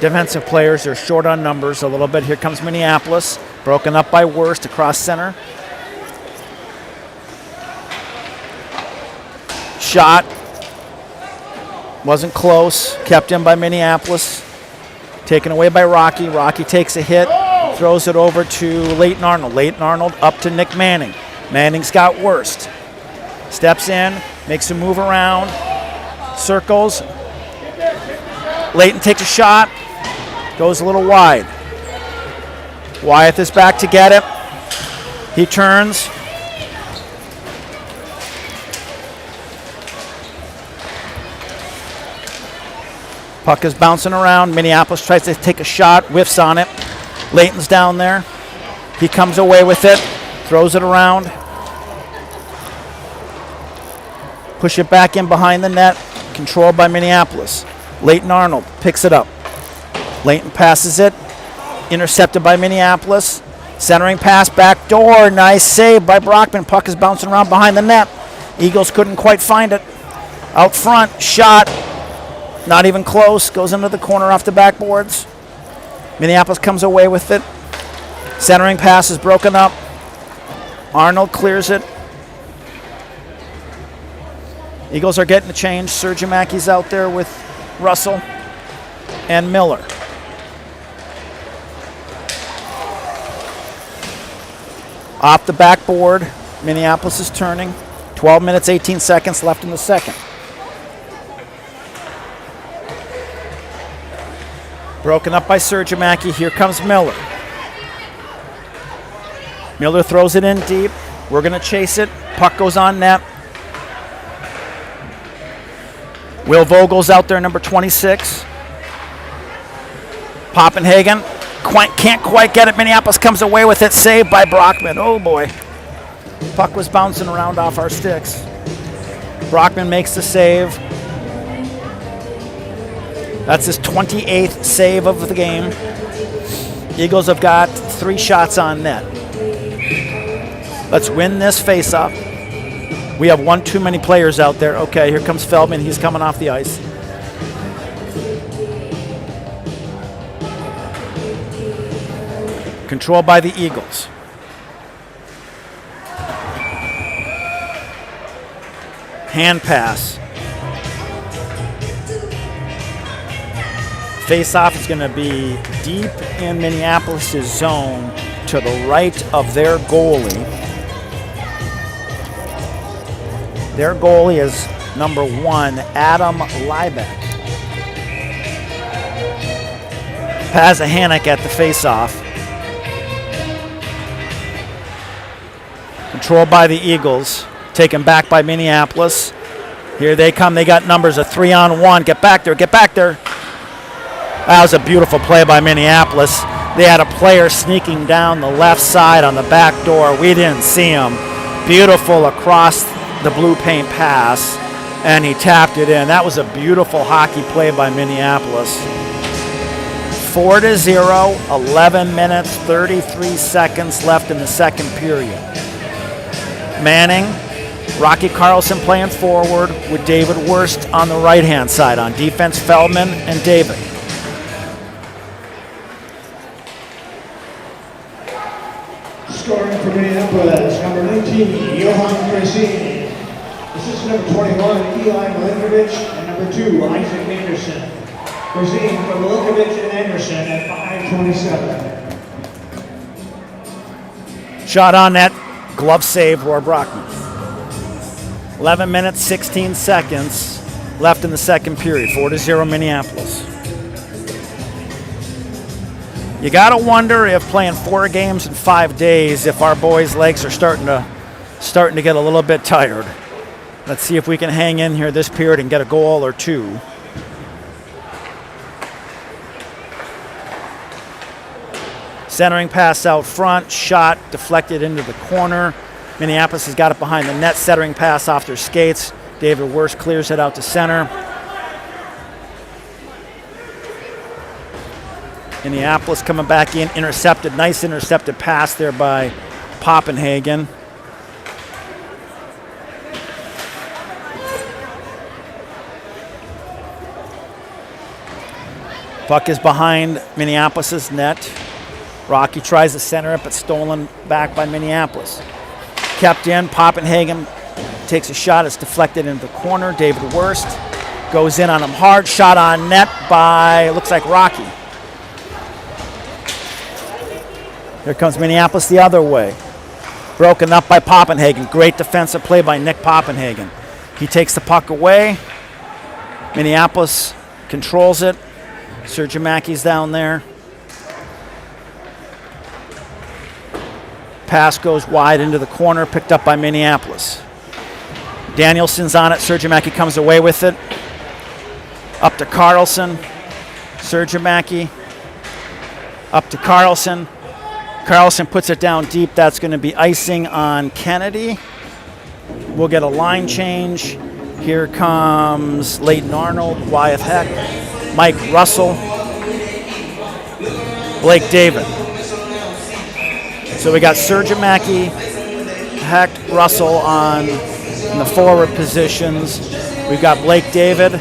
defensive players. They're short on numbers a little bit. Here comes Minneapolis, broken up by Wurst across center. Shot. Wasn't close. Kept in by Minneapolis. Taken away by Rocky. Rocky takes a hit. Throws it over to Leighton Arnold. Leighton Arnold up to Nick Manning. Manning's got Wurst. Steps in. Makes a move around. Circles. Leighton takes a shot. Goes a little wide. Wyeth is back to get it. He turns. Puck is bouncing around. Minneapolis tries to take a shot, whiffs on it. Leighton's down there. He comes away with it, throws it around. Push it back in behind the net, controlled by Minneapolis. Leighton Arnold picks it up. Leighton passes it, intercepted by Minneapolis. Centering pass, back door, nice save by Brockman. Puck is bouncing around behind the net. Eagles couldn't quite find it. Out front, shot, not even close, goes into the corner off the backboards. Minneapolis comes away with it. Centering pass is broken up. Arnold clears it. Eagles are getting the change. Sergimaki's out there with Russell and Miller. Off the backboard, Minneapolis is turning. 12 minutes, 18 seconds left in the second. Broken up by Sergimaki. Here comes Miller. Miller throws it in deep. We're going to chase it. Puck goes on net. Will Vogel's out there, number 26. Poppenhagen can't quite get it. Minneapolis comes away with it. Saved by Brockman. Oh, boy. Puck was bouncing around off our sticks. Brockman makes the save. That's his 28th save of the game. Eagles have got 3 shots on net. Let's win this face-off. We have one too many players out there. Okay, here comes Feldman. He's coming off the ice. Controlled by the Eagles. Hand pass. Face-off is going to be deep in Minneapolis' zone to the right of their goalie. Their goalie is number 1, Adam Liebeck. Pazahanik at the face-off. Controlled by the Eagles. Taken back by Minneapolis. Here they come. They got numbers, a 3-on-1. Get back there. Get back there. That was a beautiful play by Minneapolis. They had a player sneaking down the left side on the back door. We didn't see him. Beautiful across the blue paint pass, and he tapped it in. That was a beautiful hockey play by Minneapolis. 4-0, 11 minutes, 33 seconds left in the second period. Manning Rocky Carlson playing forward with David Wurst on the right-hand side. On defense, Feldman and David. Scoring for Minneapolis, number 19, Johan Krasini. Assistant number 21, Eli Milinkovic, and number 2, Isaac Anderson. Krasini for Milinkovic and Anderson at 5:27. Shot on net, glove save, Roar Brockman. 11 minutes, 16 seconds left in the second period, 4-0 Minneapolis. You gotta wonder if playing 4 games in 5 days, if our boys' legs are starting to get a little bit tired. Let's see if we can hang in here this period and get a goal or 2. Centering pass out front, shot deflected into the corner. Minneapolis has got it behind the net, centering pass off their skates. David Wurst clears it out to center. Minneapolis coming back in, intercepted, nice intercepted pass there by Poppenhagen. Puck is behind Minneapolis' net. Rocky tries to center it, but stolen back by Minneapolis. Kept in, Poppenhagen takes a shot, it's deflected into the corner. David Wurst goes in on him hard, shot on net by, looks like Rocky. Here comes Minneapolis the other way. Broken up by Poppenhagen. Great defensive play by Nick Poppenhagen. He takes the puck away. Minneapolis controls it. Sergimaki's down there. Pass goes wide into the corner, picked up by Minneapolis. Danielson's on it. Sergimaki comes away with it. Up to Carlson. Sergimaki. Up to Carlson. Carlson puts it down deep. That's going to be icing on Kennedy. We'll get a line change. Here comes Leighton Arnold, Wyeth Heck, Mike Russell, Blake David. So we got Sergimaki, Heck, Russell in the forward positions. We've got Blake David,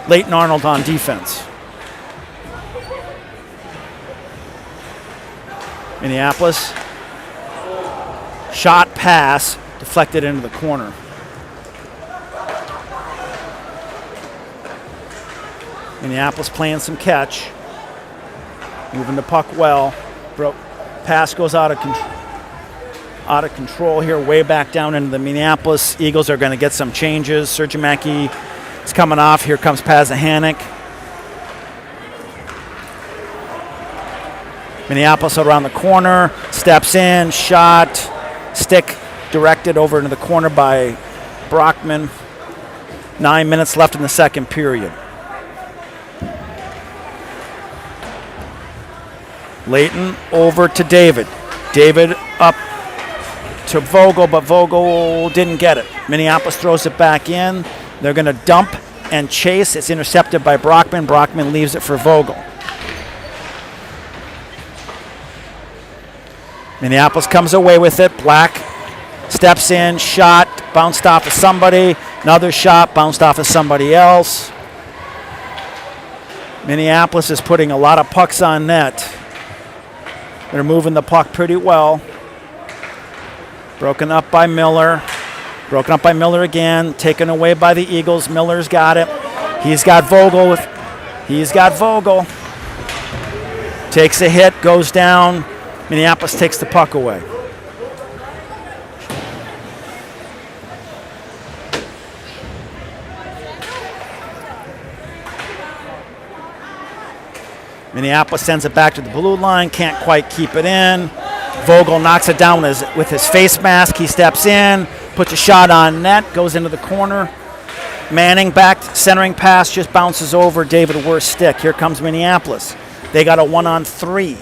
Leighton Arnold on defense. Minneapolis, shot pass, deflected into the corner. Minneapolis playing some catch, moving the puck well. Pass goes out of control here, way back down into the Minneapolis. Eagles are going to get some changes. Sergimaki is coming off. Here comes Pazahanik. Minneapolis around the corner, steps in, shot, stick directed over into the corner by Brockman. 9 minutes left in the second period. Leighton over to David. David up to Vogel, but Vogel didn't get it. Minneapolis throws it back in. They're going to dump and chase. It's intercepted by Brockman. Brockman leaves it for Vogel. Minneapolis comes away with it. Black steps in, shot, bounced off of somebody. Another shot, bounced off of somebody else. Minneapolis is putting a lot of pucks on net. They're moving the puck pretty well. Broken up by Miller. Broken up by Miller again. Taken away by the Eagles. Miller's got it. He's got Vogel. Takes a hit, goes down. Minneapolis takes the puck away. Minneapolis sends it back to the blue line, can't quite keep it in. Vogel knocks it down with his face mask. He steps in, puts a shot on net, goes into the corner. Manning back, centering pass, just bounces over David Wurst's stick. Here comes Minneapolis. They got a 1-on-3.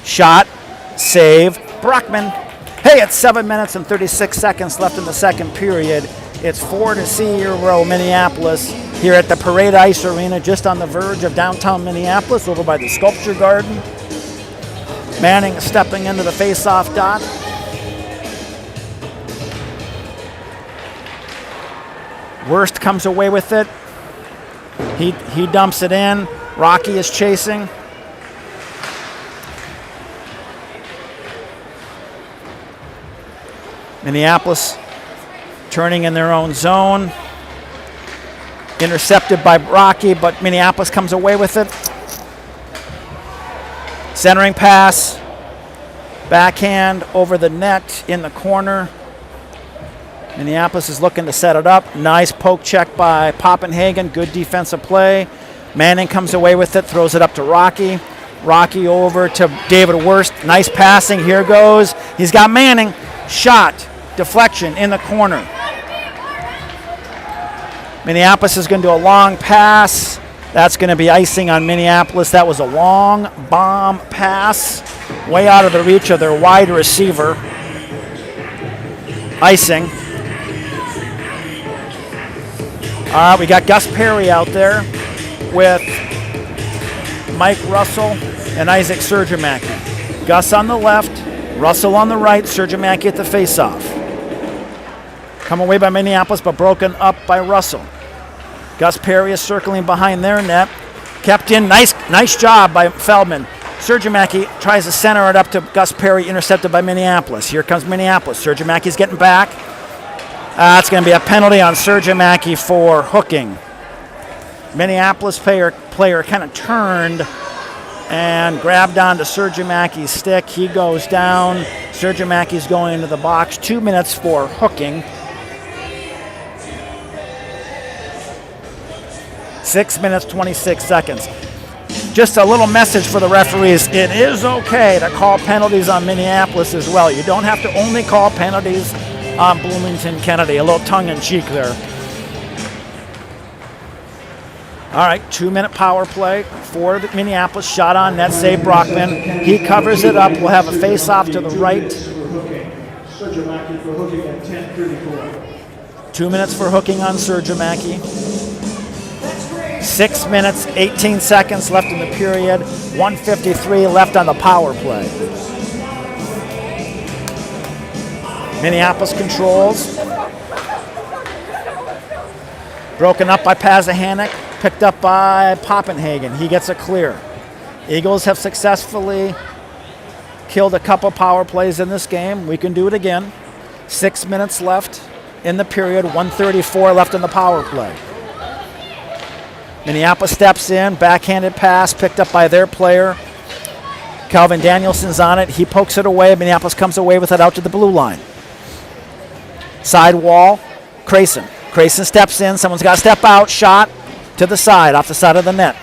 Shot, save, Brockman. Hey, it's 7 minutes and 36 seconds left in the second period. It's 4-0 Minneapolis here at the Parade Ice Arena, just on the verge of downtown Minneapolis, over by the Sculpture Garden. Manning stepping into the face-off dot. Worst comes away with it. He dumps it in. Rocky is chasing. Minneapolis turning in their own zone. Intercepted by Rocky, but Minneapolis comes away with it. Centering pass. Backhand over the net in the corner. Minneapolis is looking to set it up. Nice poke check by Poppenhagen. Good defensive play. Manning comes away with it, throws it up to Rocky. Rocky over to David Wurst. Nice passing. Here goes. He's got Manning. Shot. Deflection in the corner. Minneapolis is going to do a long pass. That's going to be icing on Minneapolis. That was a long bomb pass. Way out of the reach of their wide receiver. Icing. We got Gus Perry out there with Mike Russell and Isaac Surjamaki. Gus on the left, Russell on the right, Surjamaki at the faceoff. Come away by Minneapolis, but broken up by Russell. Gus Perry is circling behind their net. Kept in, nice job by Feldman. Surjamaki tries to center it up to Gus Perry, intercepted by Minneapolis. Here comes Minneapolis. Surjamaki's getting back. It's going to be a penalty on Surjamaki for hooking. Minneapolis player kind of turned and grabbed onto Surjamaki's stick. He goes down. Surjamaki's going into the box. 2 minutes for hooking. 6 minutes, 26 seconds. Just a little message for the referees. It is okay to call penalties on Minneapolis as well. You don't have to only call penalties on Bloomington Kennedy. A little tongue-in-cheek there. All right, 2-minute power play for the Minneapolis. Shot on net, save Brockman. He covers it up. We'll have a face-off to the right. 2 minutes for hooking on Surjamaki. 6 minutes, 18 seconds left in the period. 1:53 left on the power play. Minneapolis controls. Broken up by Pazahanik. Picked up by Poppenhagen. He gets it clear. Eagles have successfully killed a couple power plays in this game. We can do it again. 6 minutes left in the period. 1:34 left in the power play. Minneapolis steps in, backhanded pass picked up by their player. Calvin Danielson's on it. He pokes it away. Minneapolis comes away with it out to the blue line. Side wall, Crayson. Crayson steps in. Someone's got to step out. Shot to the side, off the side of the net.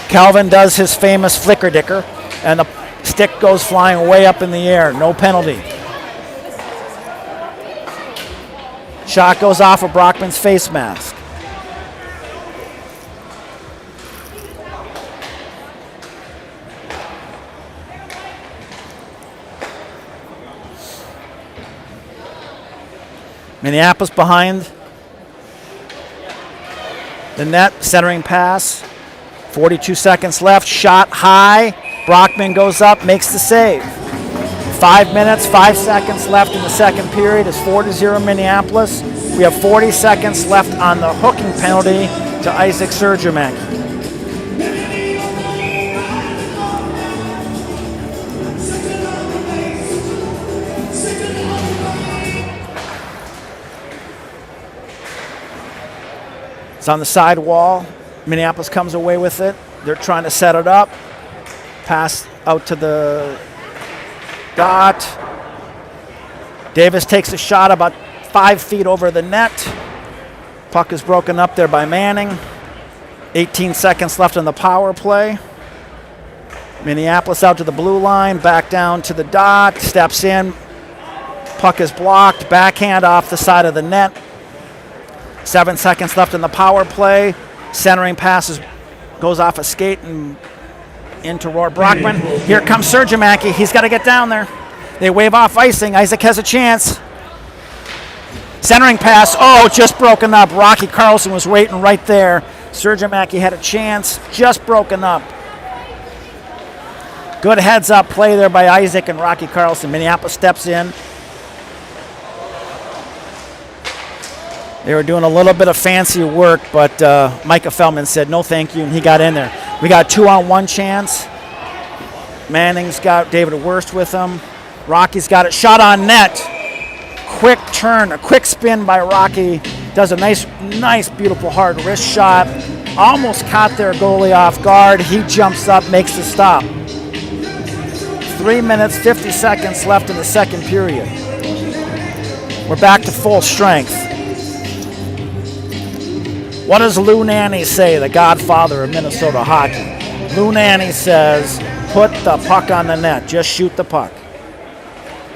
Calvin does his famous flicker dicker, and the stick goes flying way up in the air. No penalty. Shot goes off of Brockman's face mask. Minneapolis behind the net, centering pass. 42 seconds left, shot high. Brockman goes up, makes the save. 5 minutes, 5 seconds left in the second period. It's 4-0 Minneapolis. We have 40 seconds left on the hooking penalty to Isaac Surjamaki. It's on the side wall. Minneapolis comes away with it. They're trying to set it up. Pass out to the dot. Davis takes a shot about 5 feet over the net. Puck is broken up there by Manning. 18 seconds left on the power play. Minneapolis out to the blue line, back down to the dot, steps in. Puck is blocked, backhand off the side of the net. 7 seconds left in the power play. Centering passes goes off a skate and into Roar Brockman. Here comes Surjamaki. He's got to get down there. They wave off icing. Isaac has a chance. Centering pass. Oh, just broken up. Rocky Carlson was waiting right there. Surjamaki had a chance. Just broken up. Good heads-up play there by Isaac and Rocky Carlson. Minneapolis steps in. They were doing a little bit of fancy work, but Micah Feldman said no thank you, and he got in there. We got 2-on-1 chance. Manning's got David Wurst with him. Rocky's got it. Shot on net. Quick turn, a quick spin by Rocky. Does a nice, beautiful hard wrist shot. Almost caught their goalie off guard. He jumps up, makes the stop. 3 minutes, 50 seconds left in the second period. We're back to full strength. What does Lou Nanne say, the godfather of Minnesota hockey? Lou Nanne says, put the puck on the net. Just shoot the puck.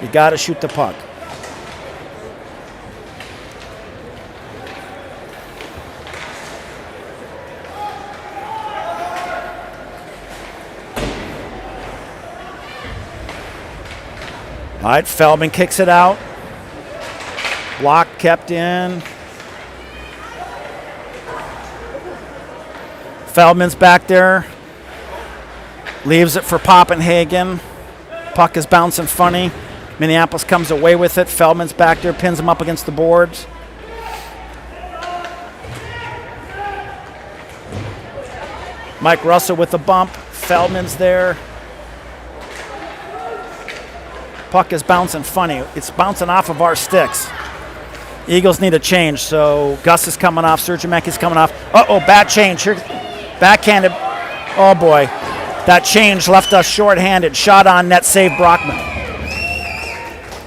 You got to shoot the puck. All right, Feldman kicks it out. Block kept in. Feldman's back there. Leaves it for Poppenhagen. Puck is bouncing funny. Minneapolis comes away with it. Feldman's back there, pins him up against the boards. Mike Russell with the bump. Feldman's there. Puck is bouncing funny. It's bouncing off of our sticks. Eagles need a change, so Gus is coming off. Sergimeki's coming off. Uh-oh, bad change. Here, backhanded. Oh, boy. That change left us shorthanded. Shot on net, save Brockman.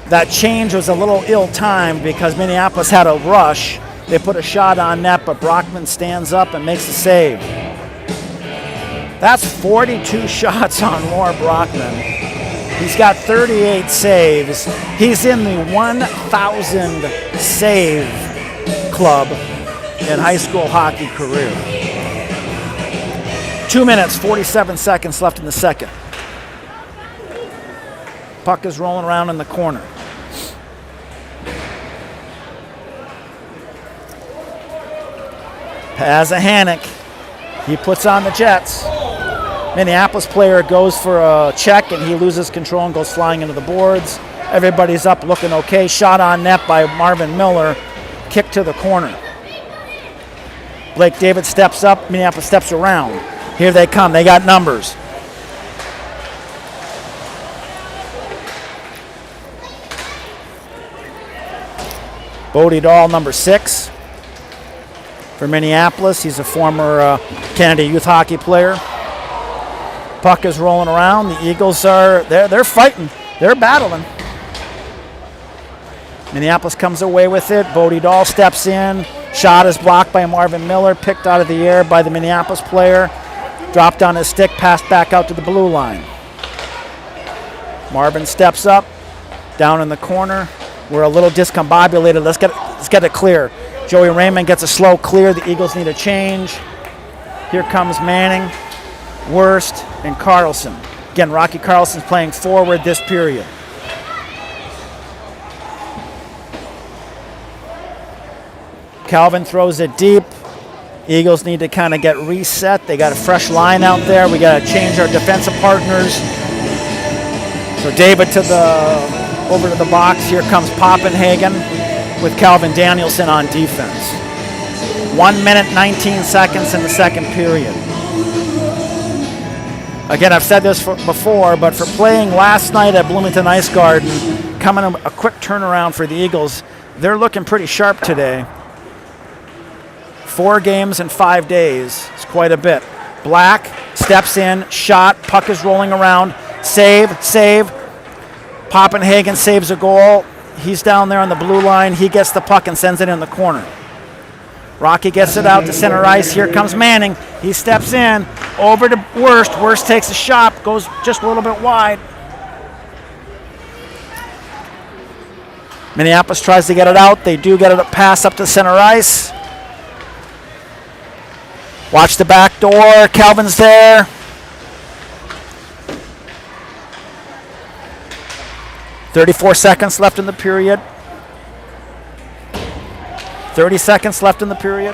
That change was a little ill-timed because Minneapolis had a rush. They put a shot on net, but Brockman stands up and makes the save. That's 42 shots on Laura Brockman. He's got 38 saves. He's in the 1,000 save club in high school hockey career. 2 minutes, 47 seconds left in the second. Puck is rolling around in the corner. Pazahanik. He puts on the Jets. Minneapolis player goes for a check and he loses control and goes flying into the boards. Everybody's up looking okay. Shot on net by Marvin Miller. Kick to the corner. Blake David steps up. Minneapolis steps around. Here they come. They got numbers. Bodie Dahl, number 6 for Minneapolis. He's a former Canada youth hockey player. Puck is rolling around. The Eagles are they're fighting. They're battling. Minneapolis comes away with it. Bodie Dahl steps in. Shot is blocked by Marvin Miller. Picked out of the air by the Minneapolis player. Dropped on his stick. Passed back out to the blue line. Marvin steps up. Down in the corner. We're a little discombobulated. Let's get it clear. Joey Raymond gets a slow clear. The Eagles need a change. Here comes Manning, Wurst, and Carlson. Again, Rocky Carlson's playing forward this period. Calvin throws it deep. Eagles need to kind of get reset. They got a fresh line out there. We got to change our defensive partners. So David over to the box. Here comes Poppenhagen with Calvin Danielson on defense. 1 minute, 19 seconds in the second period. Again, I've said this before, but for playing last night at Bloomington Ice Garden, coming a quick turnaround for the Eagles, they're looking pretty sharp today. 4 games in 5 days. It's quite a bit. Black steps in, shot, puck is rolling around, save. Poppenhagen saves a goal. He's down there on the blue line. He gets the puck and sends it in the corner. Rocky gets it out to center ice. Here comes Manning. He steps in, over to Wurst. Wurst takes a shot, goes just a little bit wide. Minneapolis tries to get it out. They do get it a pass up to center ice. Watch the back door. Calvin's there. .34 seconds left in the period. 30 seconds left in the period.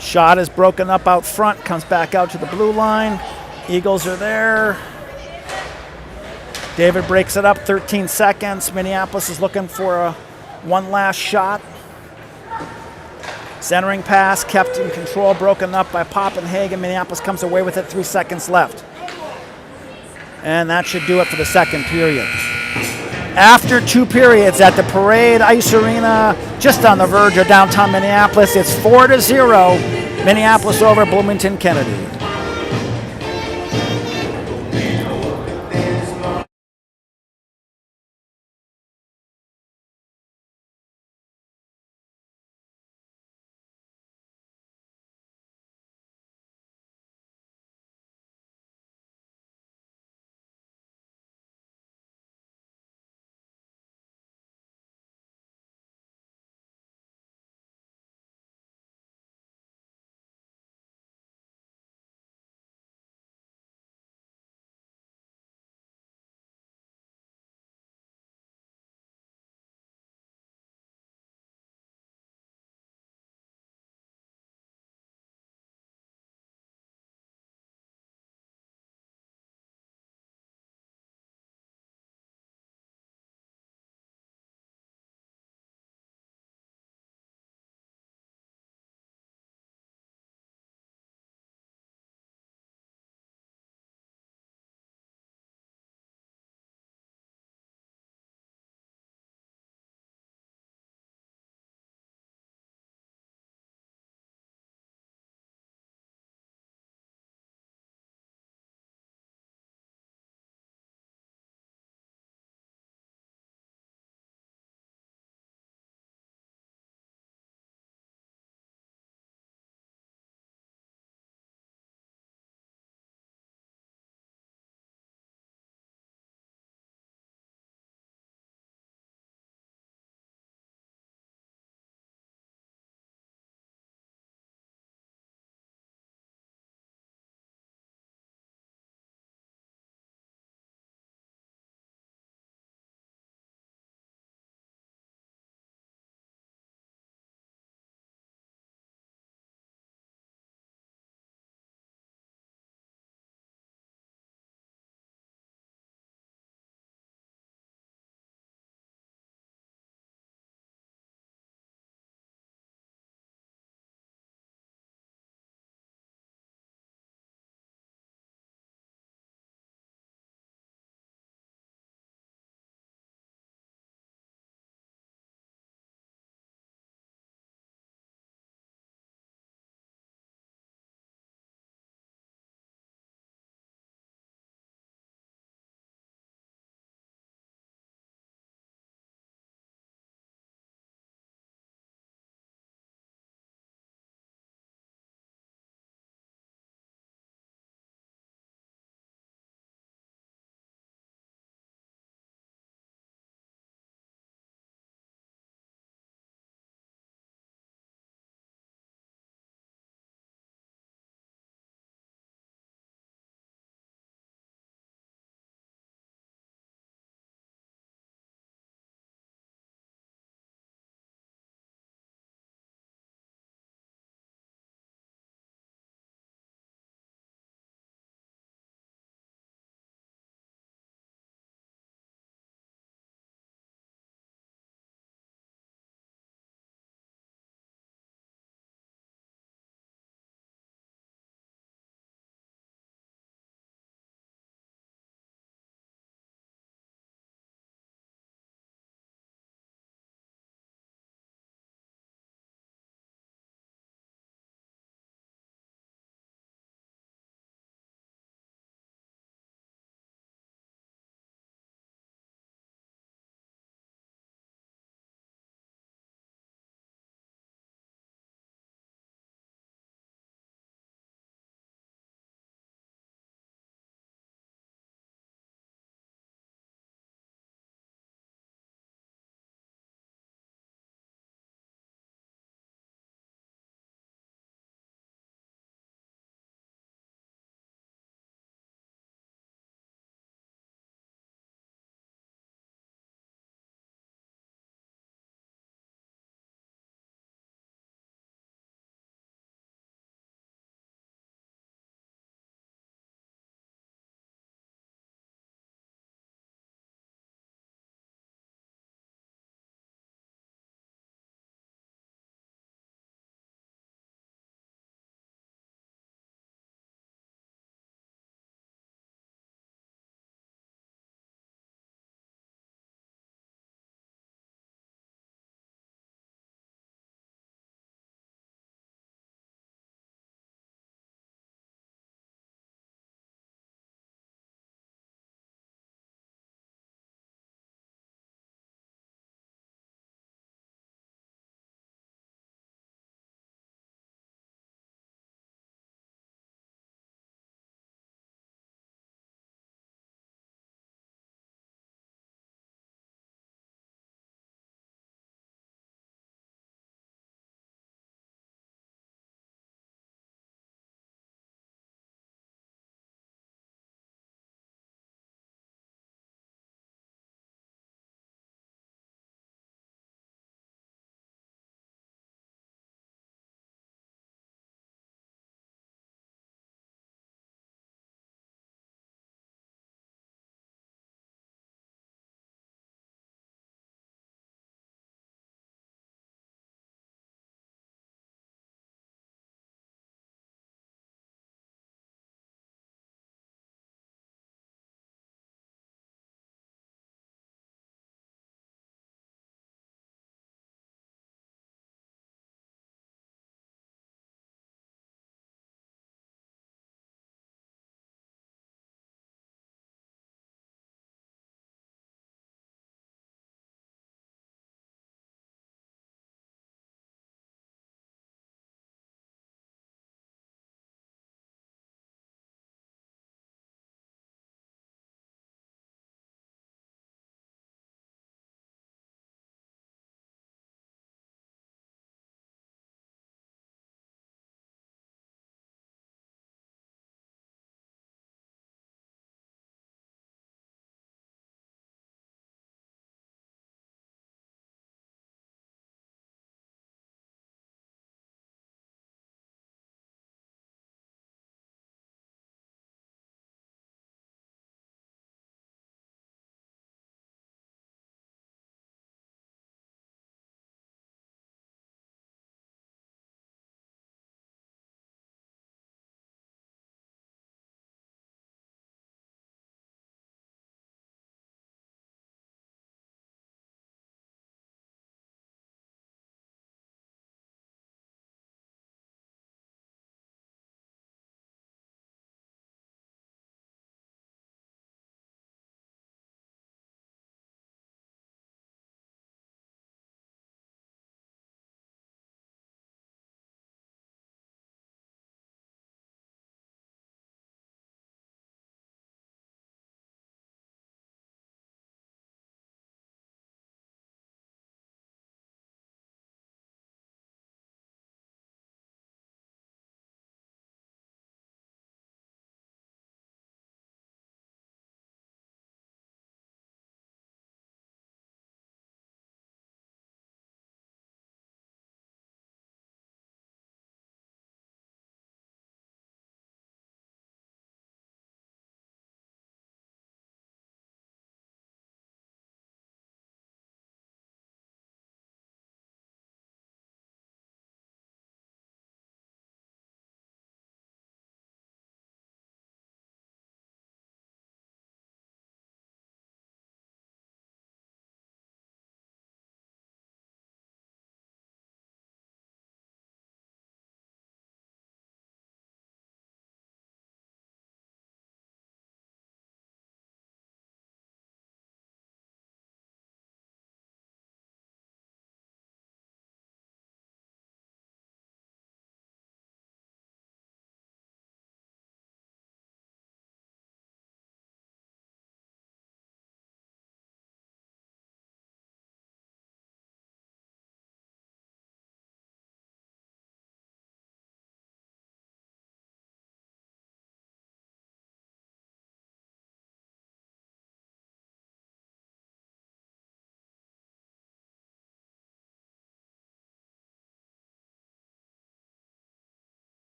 Shot is broken up out front, comes back out to the blue line. Eagles are there. David breaks it up, 13 seconds. Minneapolis is looking for one last shot. Centering pass, kept in control, broken up by Poppenhagen. Minneapolis comes away with it, 3 seconds left. And that should do it for the second period. After 2 periods at the Parade Ice Arena, just on the verge of downtown Minneapolis, it's 4-0. Minneapolis over Bloomington Kennedy.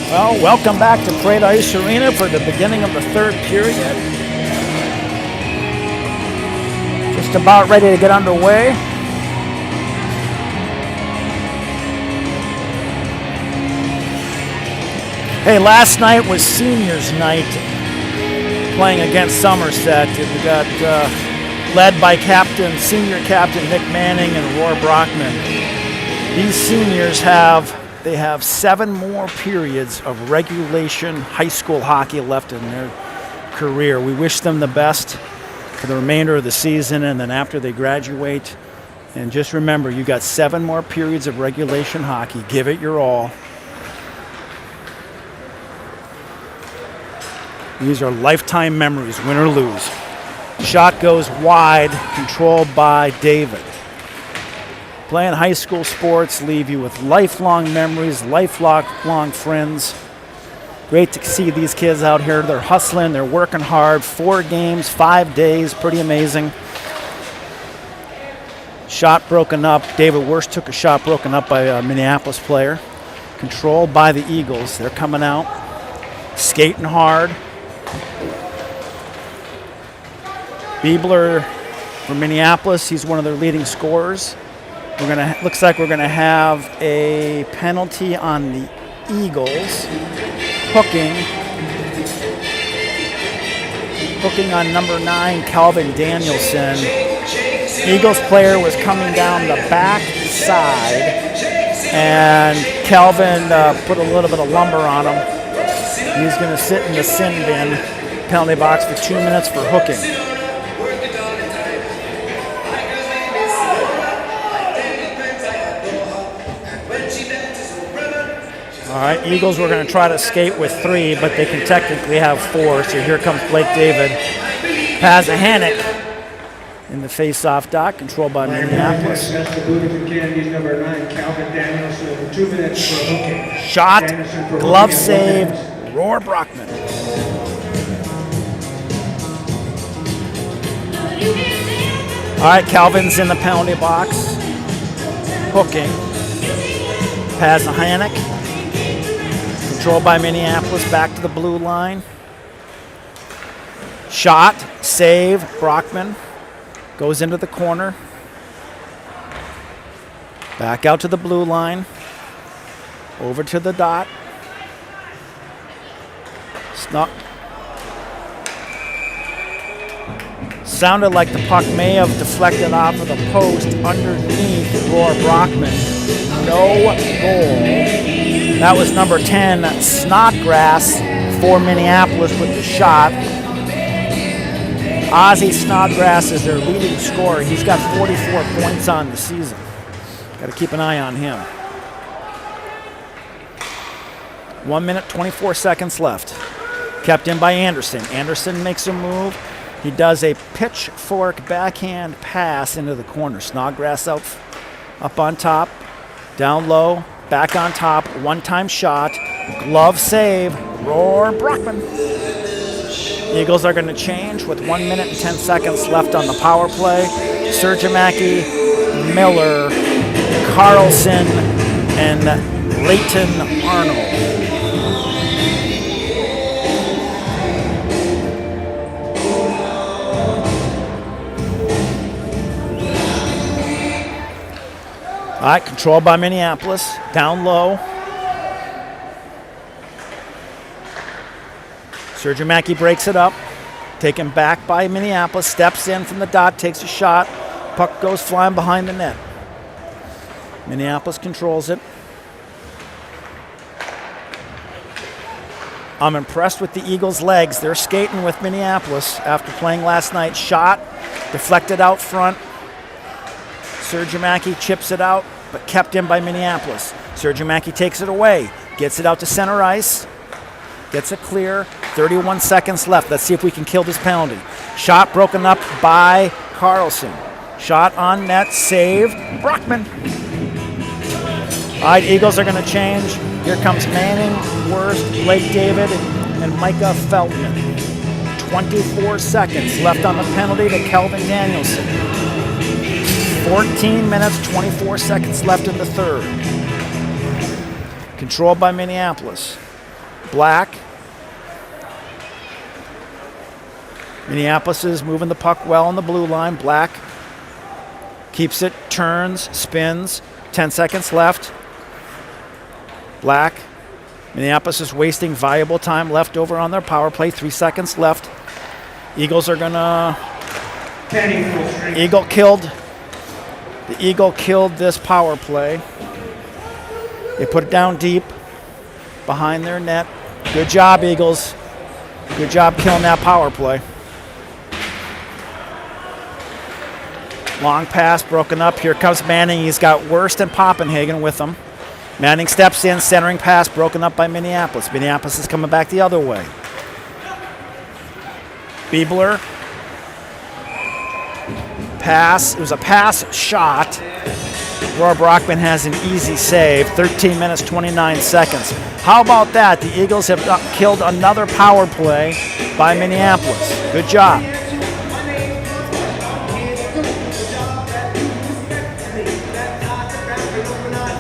Well, welcome back to Parade Ice Arena for the beginning of the third period. Just about ready to get underway. Hey, last night was seniors night playing against Somerset. We got led by senior captain Nick Manning and Roar Brockman. These seniors have 7 more periods of regulation high school hockey left in their career. We wish them the best for the remainder of the season and then after they graduate. And just remember, you got 7 more periods of regulation hockey. Give it your all. These are lifetime memories, win or lose. Shot goes wide, controlled by David. Playing high school sports leave you with lifelong memories, lifelong friends. Great to see these kids out here. They're hustling, they're working hard. 4 games, 5 days, pretty amazing. Shot broken up. David Worst took a shot broken up by a Minneapolis player. Controlled by the Eagles. They're coming out, skating hard. Biebler from Minneapolis, he's one of their leading scorers. Looks like we're gonna have a penalty on the Eagles. Hooking on number 9, Calvin Danielson. Eagles player was coming down the back side, and Calvin put a little bit of lumber on him. He's gonna sit in the sin bin penalty box for 2 minutes for hooking. All right, Eagles were going to try to skate with 3, but they can technically have 4. So here comes Blake David. Pazahanik in the face-off dot, controlled by Minneapolis. That's the Bloomington Kennedys, number 9, Calvin Danielson, 2 minutes for hooking. Shot, glove save, Roar Brockman. All right, Calvin's in the penalty box. Hooking. Pazahanik. Controlled by Minneapolis, back to the blue line. Shot, save, Brockman. Goes into the corner. Back out to the blue line. Over to the dot. Sounded like the puck may have deflected off of the post underneath Roar Brockman. No goal. That was number 10, Snodgrass for Minneapolis with the shot. Ozzie Snodgrass is their leading scorer. He's got 44 points on the season. Got to keep an eye on him. 1 minute, 24 seconds left. Kept in by Anderson. Anderson makes a move. He does a pitchfork backhand pass into the corner. Snodgrass up on top, down low. Back on top, one-time shot, glove save, Roar Brockman. Eagles are going to change with 1 minute and 10 seconds left on the power play. Sergiamaki, Miller, Carlson, and Leighton Arnold. All right, controlled by Minneapolis, down low. Sergiamaki breaks it up, taken back by Minneapolis, steps in from the dot, takes a shot, puck goes flying behind the net. Minneapolis controls it. I'm impressed with the Eagles' legs. They're skating with Minneapolis after playing last night. Shot, deflected out front. Sergiamaki chips it out, but kept in by Minneapolis. Sergiamaki takes it away, gets it out to center ice, gets it clear. 31 seconds left. Let's see if we can kill this penalty. Shot broken up by Carlson. Shot on net, save, Brockman. All right, Eagles are going to change. Here comes Manning, Worst, Blake David, and Micah Feltman. 24 seconds left on the penalty to Calvin Danielson. 14 minutes, 24 seconds left in the third. Controlled by Minneapolis. Black. Minneapolis is moving the puck well on the blue line. Black keeps it, turns, spins. 10 seconds left. Black. Minneapolis is wasting valuable time left over on their power play. 3 seconds left. Eagles are gonna. The Eagle killed this power play. They put it down deep behind their net. Good job, Eagles. Good job killing that power play. Long pass broken up. Here comes Manning. He's got Worst and Poppenhagen with him. Manning steps in, centering pass broken up by Minneapolis. Minneapolis is coming back the other way. Biebler. Pass. It was a pass shot. Roar Brockman has an easy save. 13 minutes, 29 seconds. How about that? The Eagles have killed another power play by Minneapolis. Good job.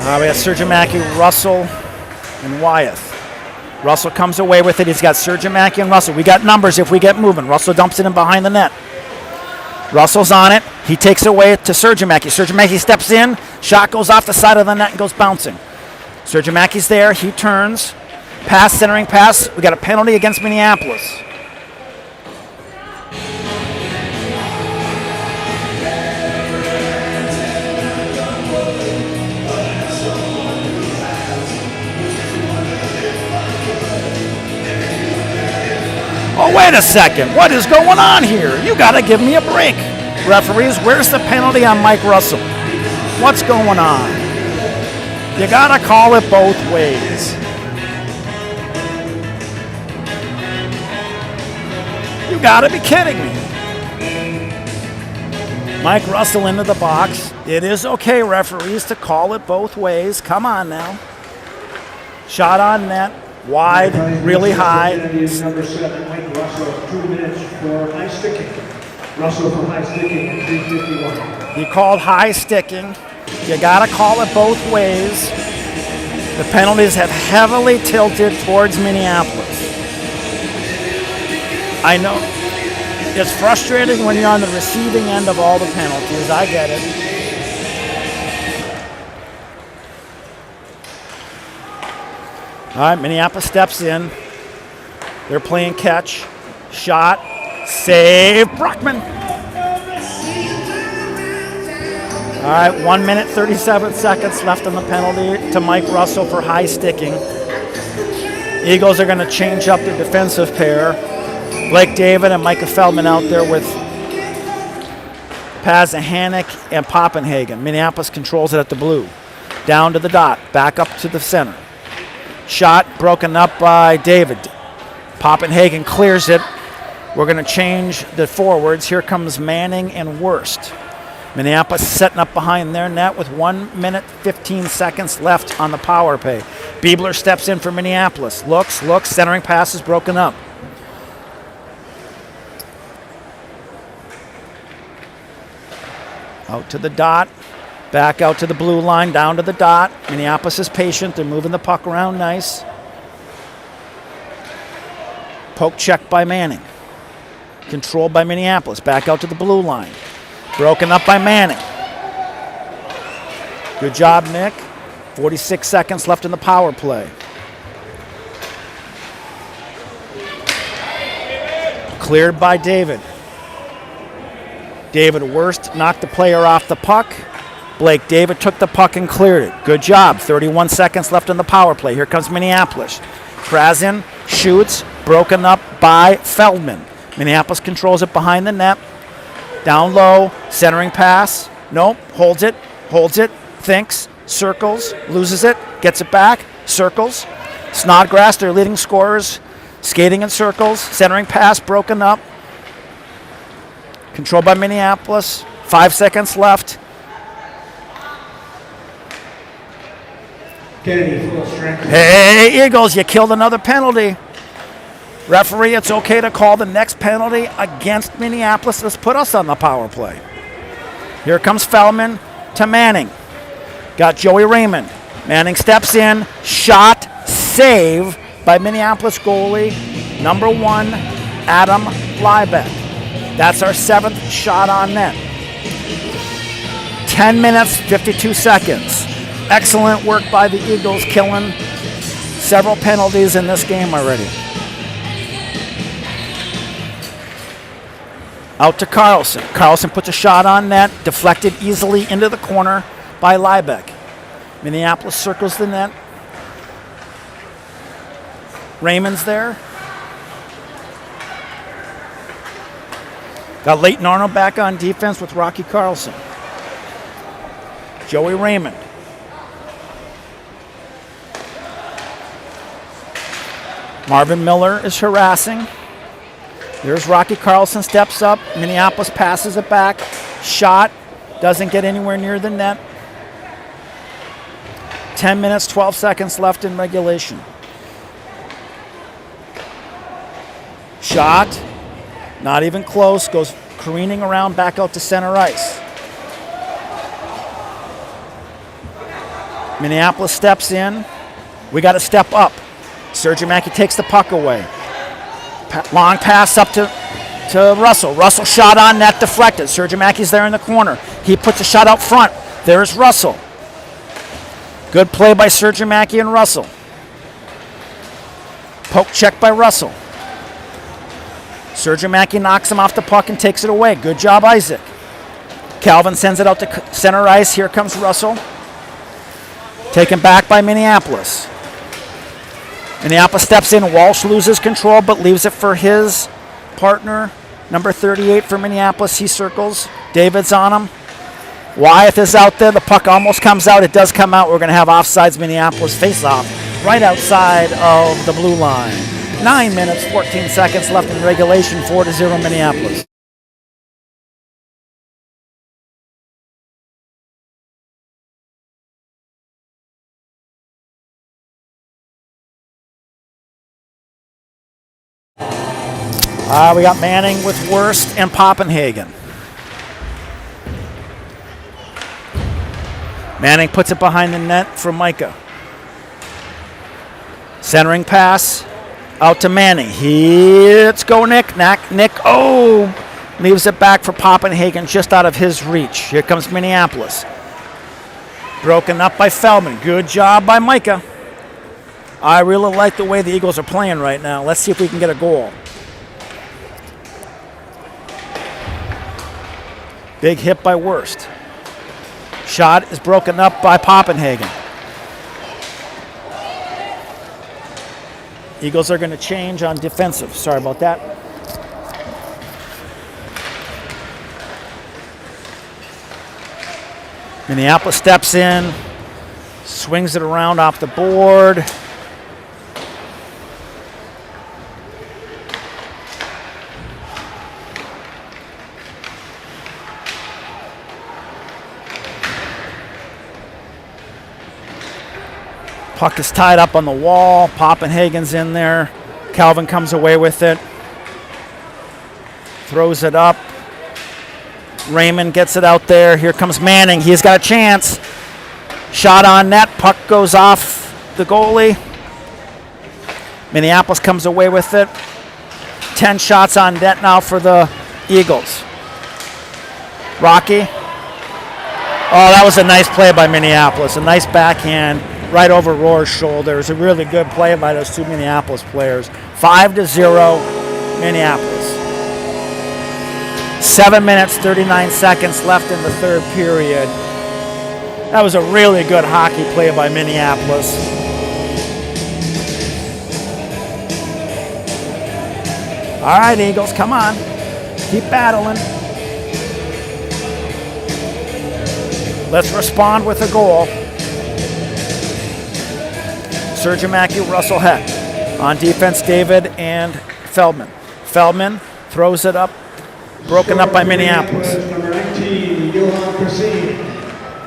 We got Sergimaki, Russell, and Wyeth. Russell comes away with it. He's got Sergimaki and Russell. We got numbers if we get moving. Russell dumps it in behind the net. Russell's on it. He takes it away to Sergimaki. Sergimaki steps in. Shot goes off the side of the net and goes bouncing. Sergimaki's there. He turns. Pass, centering pass. We got a penalty against Minneapolis. Oh, wait a second. What is going on here? You got to give me a break. Referees, where's the penalty on Mike Russell? What's going on? You got to call it both ways. You got to be kidding me. Mike Russell into the box. It is okay, referees, to call it both ways. Come on now. Shot on net. Wide, really high. Number 7, Mike Russell, 2 minutes for high sticking. Russell for high sticking, 3:51. He called high sticking. You got to call it both ways. The penalties have heavily tilted towards Minneapolis. I know it's frustrating when you're on the receiving end of all the penalties. I get it. All right, Minneapolis steps in. They're playing catch. Shot. Save. Brockman. All right, 1 minute, 37 seconds left on the penalty to Mike Russell for high sticking. Eagles are going to change up the defensive pair. Blake David and Micah Feldman out there with Pazahanik and Poppenhagen. Minneapolis controls it at the blue. Down to the dot. Back up to the center. Shot broken up by David. Poppenhagen clears it. We're going to change the forwards. Here comes Manning and Worst. Minneapolis setting up behind their net with 1 minute, 15 seconds left on the power play. Biebler steps in for Minneapolis. Looks, centering pass is broken up. Out to the dot. Back out to the blue line, down to the dot. Minneapolis is patient. They're moving the puck around nice. Poke check by Manning. Controlled by Minneapolis. Back out to the blue line. Broken up by Manning. Good job, Nick. 46 seconds left in the power play. Cleared by David. David Worst knocked the player off the puck. Blake David took the puck and cleared it. Good job. 31 seconds left in the power play. Here comes Minneapolis. Krazin shoots. Broken up by Feldman. Minneapolis controls it behind the net. Down low. Centering pass. Nope. Holds it. Thinks. Circles. Loses it. Gets it back. Circles. Snodgrass, their leading scorers. Skating in circles. Centering pass. Broken up. Controlled by Minneapolis. 5 seconds left. Kennedy, full strength. Hey, Eagles, you killed another penalty. Referee, it's okay to call the next penalty against Minneapolis. Let's put us on the power play. Here comes Feldman to Manning. Got Joey Raymond. Manning steps in. Shot. Save by Minneapolis goalie, number 1, Adam Liebeck. That's our 7th shot on net. 10 minutes, 52 seconds. Excellent work by the Eagles, killing several penalties in this game already. Out to Carlson. Carlson puts a shot on net, deflected easily into the corner by Liebeck. Minneapolis circles the net. Raymond's there. Got Leighton Arnold back on defense with Rocky Carlson. Joey Raymond. Marvin Miller is harassing. There's Rocky Carlson, steps up. Minneapolis passes it back. Shot. Doesn't get anywhere near the net. 10 minutes, 12 seconds left in regulation. Shot. Not even close. Goes careening around back out to center ice. Minneapolis steps in. We got to step up. Sergio Mackey takes the puck away. Long pass up to Russell. Russell shot on net, deflected. Sergio Mackey's there in the corner. He puts a shot out front. There's Russell. Good play by Sergio Mackey and Russell. Poke check by Russell. Sergio Mackey knocks him off the puck and takes it away. Good job, Isaac. Calvin sends it out to center ice. Here comes Russell. Taken back by Minneapolis. Minneapolis steps in. Walsh loses control but leaves it for his partner, number 38 for Minneapolis. He circles. David's on him. Wyeth is out there. The puck almost comes out. It does come out. We're going to have offsides Minneapolis face-off right outside of the blue line. 9 minutes, 14 seconds left in regulation. 4-0 Minneapolis. We got Manning with Worst and Poppenhagen. Manning puts it behind the net for Micah. Centering pass out to Manning. Let's go, Nick. Nick, leaves it back for Poppenhagen just out of his reach. Here comes Minneapolis. Broken up by Feldman. Good job by Micah. I really like the way the Eagles are playing right now. Let's see if we can get a goal. Big hit by Worst. Shot is broken up by Poppenhagen. Eagles are going to change on defensive. Sorry about that. Minneapolis steps in, swings it around off the board. Puck is tied up on the wall. Poppenhagen's in there. Calvin comes away with it. Throws it up. Raymond gets it out there. Here comes Manning. He's got a chance. Shot on net. Puck goes off the goalie. Minneapolis comes away with it. 10 shots on net now for the Eagles. Rocky. Oh, that was a nice play by Minneapolis. A nice backhand right over Rohr's shoulder. It was a really good play by those two Minneapolis players. 5-0 Minneapolis. 7 minutes, 39 seconds left in the third period. That was a really good hockey play by Minneapolis. All right, Eagles, come on. Keep battling. Let's respond with a goal. Sergio Mackey, Russell Heck. On defense, David and Feldman. Feldman throws it up. Broken up by Minneapolis. Number 19, Johan Persin.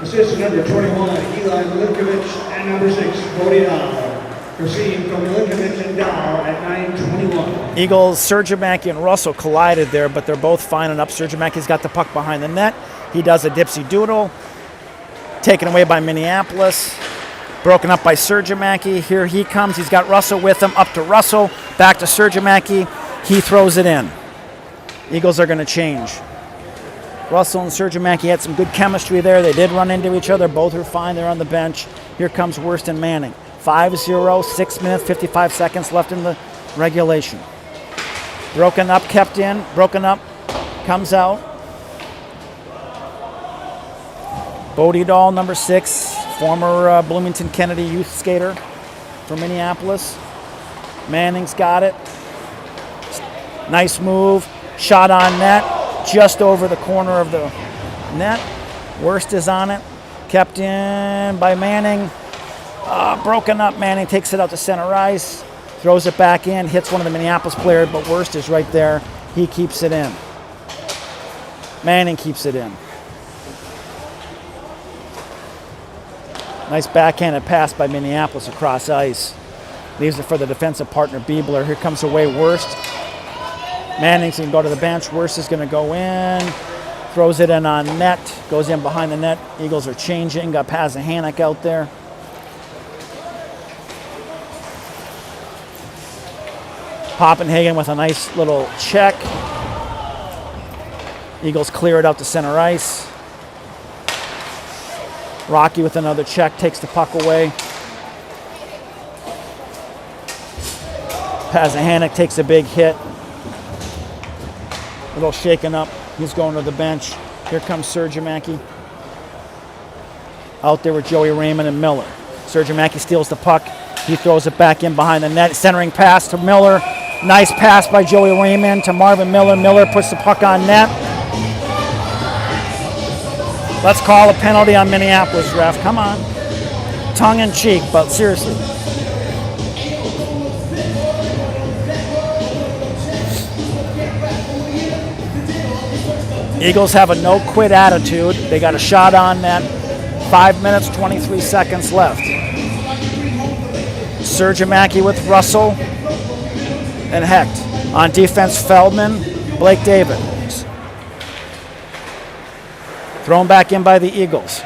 Assistant number 21, Eli Milinkovic. And number 6, Cody Dahl. Persin from Milinkovic and Dahl at 9:21. Eagles, Sergio Mackey and Russell collided there, but they're both fining up. Sergio Mackey's got the puck behind the net. He does a dipsy doodle. Taken away by Minneapolis. Broken up by Sergimaki. Here he comes. He's got Russell with him. Up to Russell. Back to Sergimaki. He throws it in. Eagles are going to change. Russell and Sergimaki had some good chemistry there. They did run into each other. Both are fine. They're on the bench. Here comes Worst and Manning. 5-0, 6 minutes, 55 seconds left in the regulation. Broken up, kept in. Broken up, comes out. Bodie Dahl, number 6, former Bloomington Kennedy youth skater from Minneapolis. Manning's got it. Nice move. Shot on net, just over the corner of the net. Worst is on it. Kept in by Manning. Broken up. Manning takes it out to center ice. Throws it back in. Hits one of the Minneapolis players, but Worst is right there. He keeps it in. Manning keeps it in. Nice backhanded pass by Minneapolis across ice. Leaves it for the defensive partner, Biebler. Here comes away Worst. Manning's going to go to the bench. Worst is going to go in. Throws it in on net. Goes in behind the net. Eagles are changing. Got Pazahanik out there. Poppenhagen with a nice little check. Eagles clear it out to center ice. Rocky with another check, takes the puck away. Pazahanik takes a big hit. A little shaken up. He's going to the bench. Here comes Sergimaki. Out there with Joey Raymond and Miller. Sergimaki steals the puck. He throws it back in behind the net. Centering pass to Miller. Nice pass by Joey Raymond to Marvin Miller. Miller puts the puck on net. Let's call a penalty on Minneapolis, ref. Come on. Tongue in cheek, but seriously. Eagles have a no-quit attitude. They got a shot on net. 5 minutes, 23 seconds left. Sergimaki with Russell and Hecht. On defense, Feldman, Blake David. Thrown back in by the Eagles.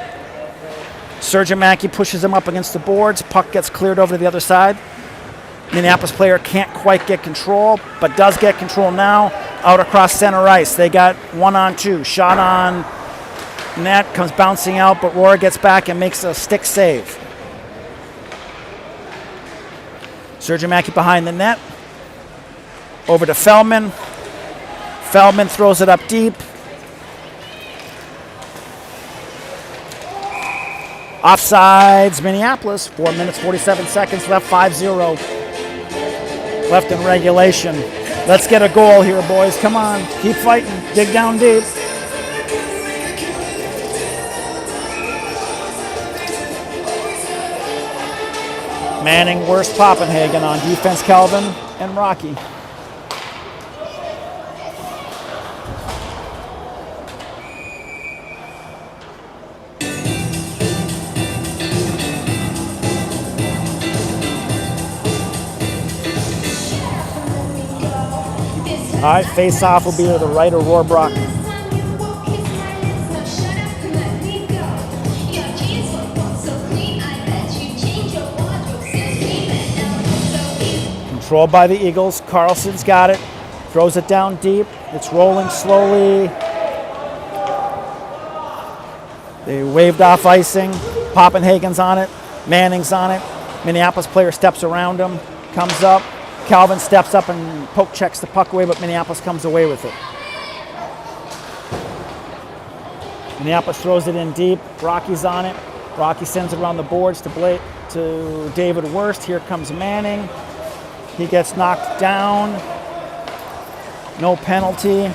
Sergimaki pushes him up against the boards. Puck gets cleared over to the other side. Minneapolis player can't quite get control, but does get control now. Out across center ice. They got 1-on-2. Shot on net, comes bouncing out, but Rohr gets back and makes a stick save. Sergimaki behind the net. Over to Feldman. Feldman throws it up deep. Offsides, Minneapolis. 4 minutes, 47 seconds left, 5-0. Left in regulation. Let's get a goal here, boys. Come on, keep fighting. Dig down deep. Manning, Worst, Poppenhagen. On defense, Calvin and Rocky. All right, face-off will be to the right of Rohrbrock. Controlled by the Eagles. Carlson's got it. Throws it down deep. It's rolling slowly. They waved off icing. Poppenhagen's on it. Manning's on it. Minneapolis player steps around him. Comes up. Calvin steps up and poke checks the puck away, but Minneapolis comes away with it. Minneapolis throws it in deep. Rocky's on it. Rocky sends it around the boards to David Worst. Here comes Manning. He gets knocked down. No penalty.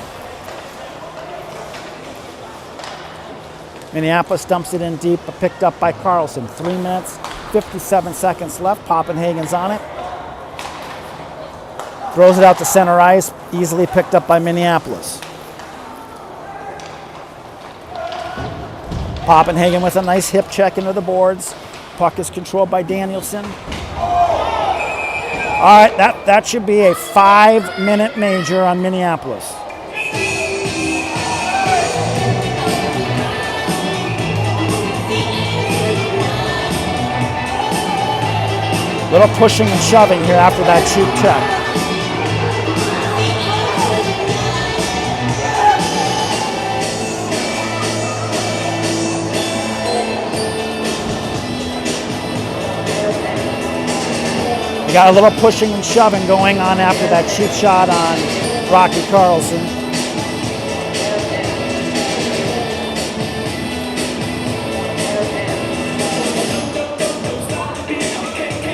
Minneapolis dumps it in deep, but picked up by Carlson. 3 minutes, 57 seconds left. Poppenhagen's on it. Throws it out to center ice, easily picked up by Minneapolis. Poppenhagen with a nice hip check into the boards. Puck is controlled by Danielson. All right, that should be a 5-minute major on Minneapolis. Little pushing and shoving here after that cheap check. We got a little pushing and shoving going on after that cheap shot on Rocky Carlson.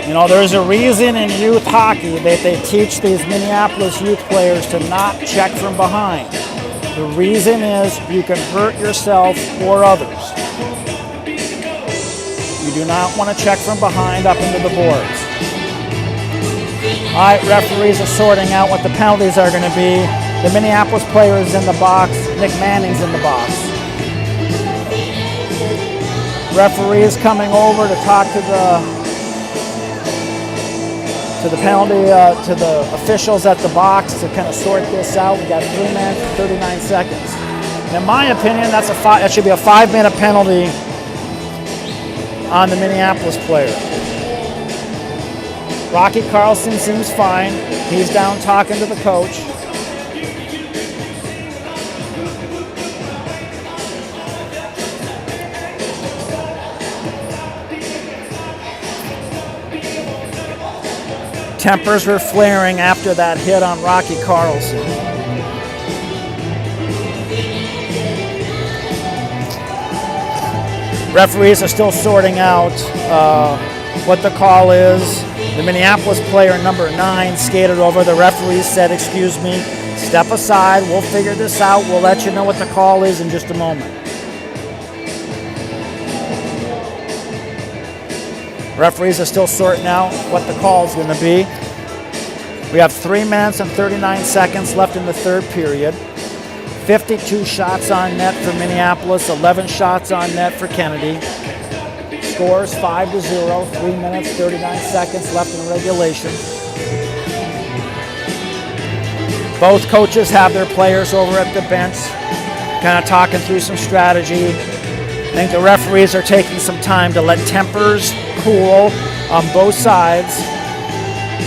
You know, there's a reason in youth hockey that they teach these Minneapolis youth players to not check from behind. The reason is you can hurt yourself or others. You do not want to check from behind up into the boards. All right, referees are sorting out what the penalties are going to be. The Minneapolis player is in the box. Nick Manning's in the box. Referee is coming over to talk to the officials at the box to kind of sort this out. We got 3 minutes and 39 seconds. In my opinion, that should be a 5-minute penalty on the Minneapolis player. Rocky Carlson seems fine. He's down talking to the coach. Tempers were flaring after that hit on Rocky Carlson. Referees are still sorting out what the call is. The Minneapolis player, number 9, skated over. The referee said, "Excuse me, step aside. We'll figure this out. We'll let you know what the call is in just a moment." Referees are still sorting out what the call is going to be. We have 3 minutes and 39 seconds left in the third period. 52 shots on net for Minneapolis, 11 shots on net for Kennedy. Scores 5-0, 3 minutes, 39 seconds left in regulation. Both coaches have their players over at the bench, kind of talking through some strategy. I think the referees are taking some time to let tempers cool on both sides,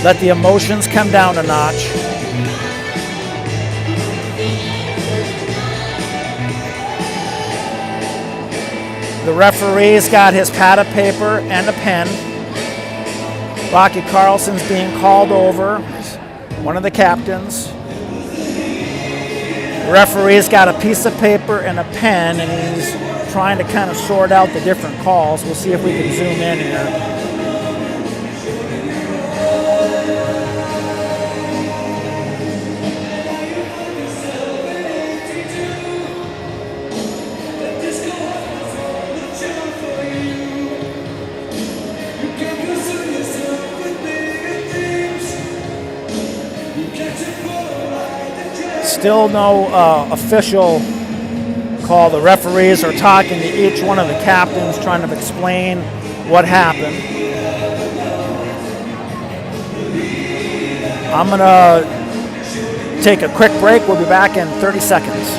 let the emotions come down a notch. The referee's got his pad of paper and a pen. Rocky Carlson's being called over, one of the captains. The referee's got a piece of paper and a pen, and he's trying to kind of sort out the different calls. We'll see if we can zoom in here. Still no official call. The referees are talking to each one of the captains, trying to explain what happened. I'm going to take a quick break. We'll be back in 30 seconds.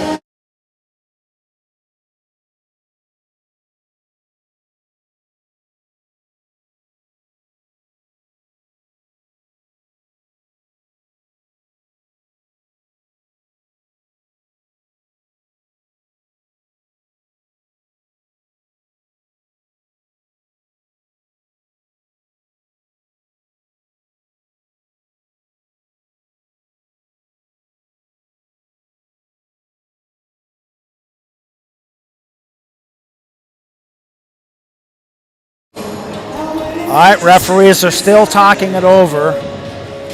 All right, referees are still talking it over,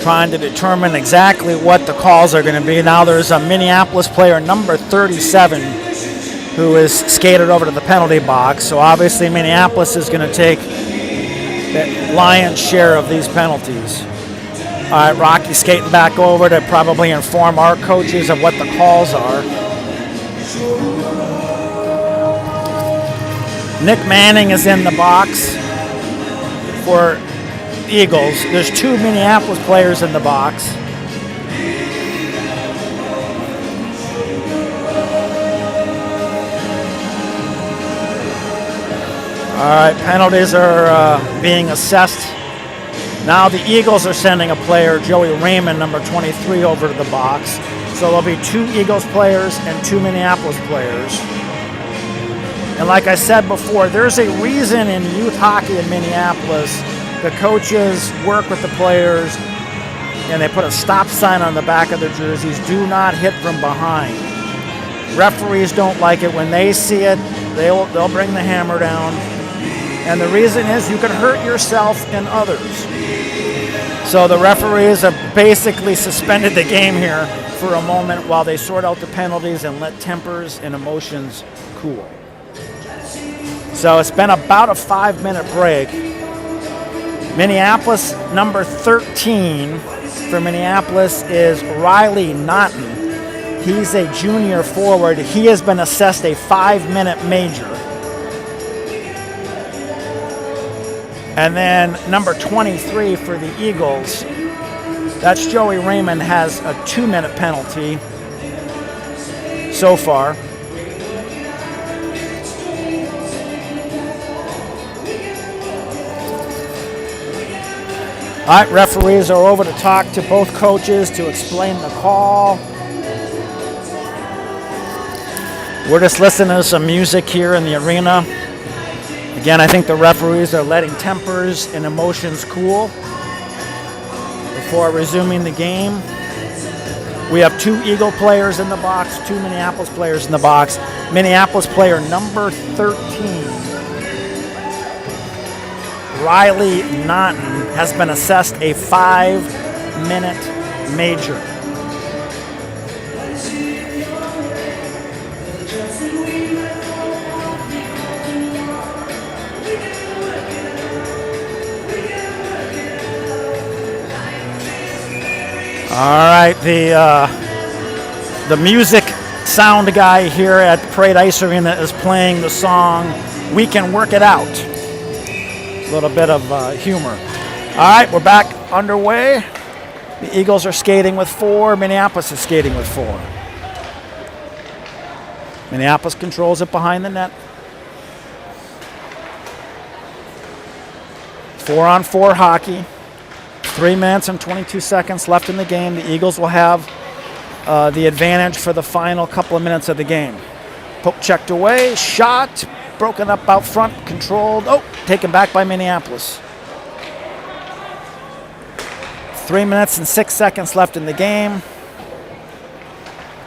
trying to determine exactly what the calls are going to be. Now there's a Minneapolis player, number 37, who is skated over to the penalty box. So obviously Minneapolis is going to take the lion's share of these penalties. All right, Rocky skating back over to probably inform our coaches of what the calls are. Nick Manning is in the box for Eagles. There's 2 Minneapolis players in the box. All right, penalties are being assessed Now the Eagles are sending a player, Joey Raymond, number 23, over to the box. So there'll be 2 Eagles players and 2 Minneapolis players. And like I said before, there's a reason in youth hockey in Minneapolis, the coaches work with the players and they put a stop sign on the back of their jerseys, do not hit from behind. Referees don't like it. When they see it, they'll bring the hammer down. And the reason is you can hurt yourself and others. So the referees have basically suspended the game here for a moment while they sort out the penalties and let tempers and emotions cool. So it's been about a 5-minute break. Minneapolis, number 13 for Minneapolis is Riley Naughton. He's a junior forward. He has been assessed a 5-minute major. And then number 23 for the Eagles, that's Joey Raymond, has a 2-minute penalty so far. All right, referees are over to talk to both coaches to explain the call. We're just listening to some music here in the arena. Again, I think the referees are letting tempers and emotions cool before resuming the game. We have 2 Eagle players in the box, 2 Minneapolis players in the box. Minneapolis player number 13, Riley Naughton, has been assessed a 5-minute major. All right, the music sound guy here at the Parade Ice Arena is playing the song "We Can Work It Out." A little bit of humor. All right, we're back underway. The Eagles are skating with 4. Minneapolis is skating with 4. Minneapolis controls it behind the net. 4-on-4 hockey. 3 minutes and 22 seconds left in the game. The Eagles will have the advantage for the final couple of minutes of the game. Poke checked away, shot, broken up out front, controlled. Oh, taken back by Minneapolis. 3 minutes and 6 seconds left in the game.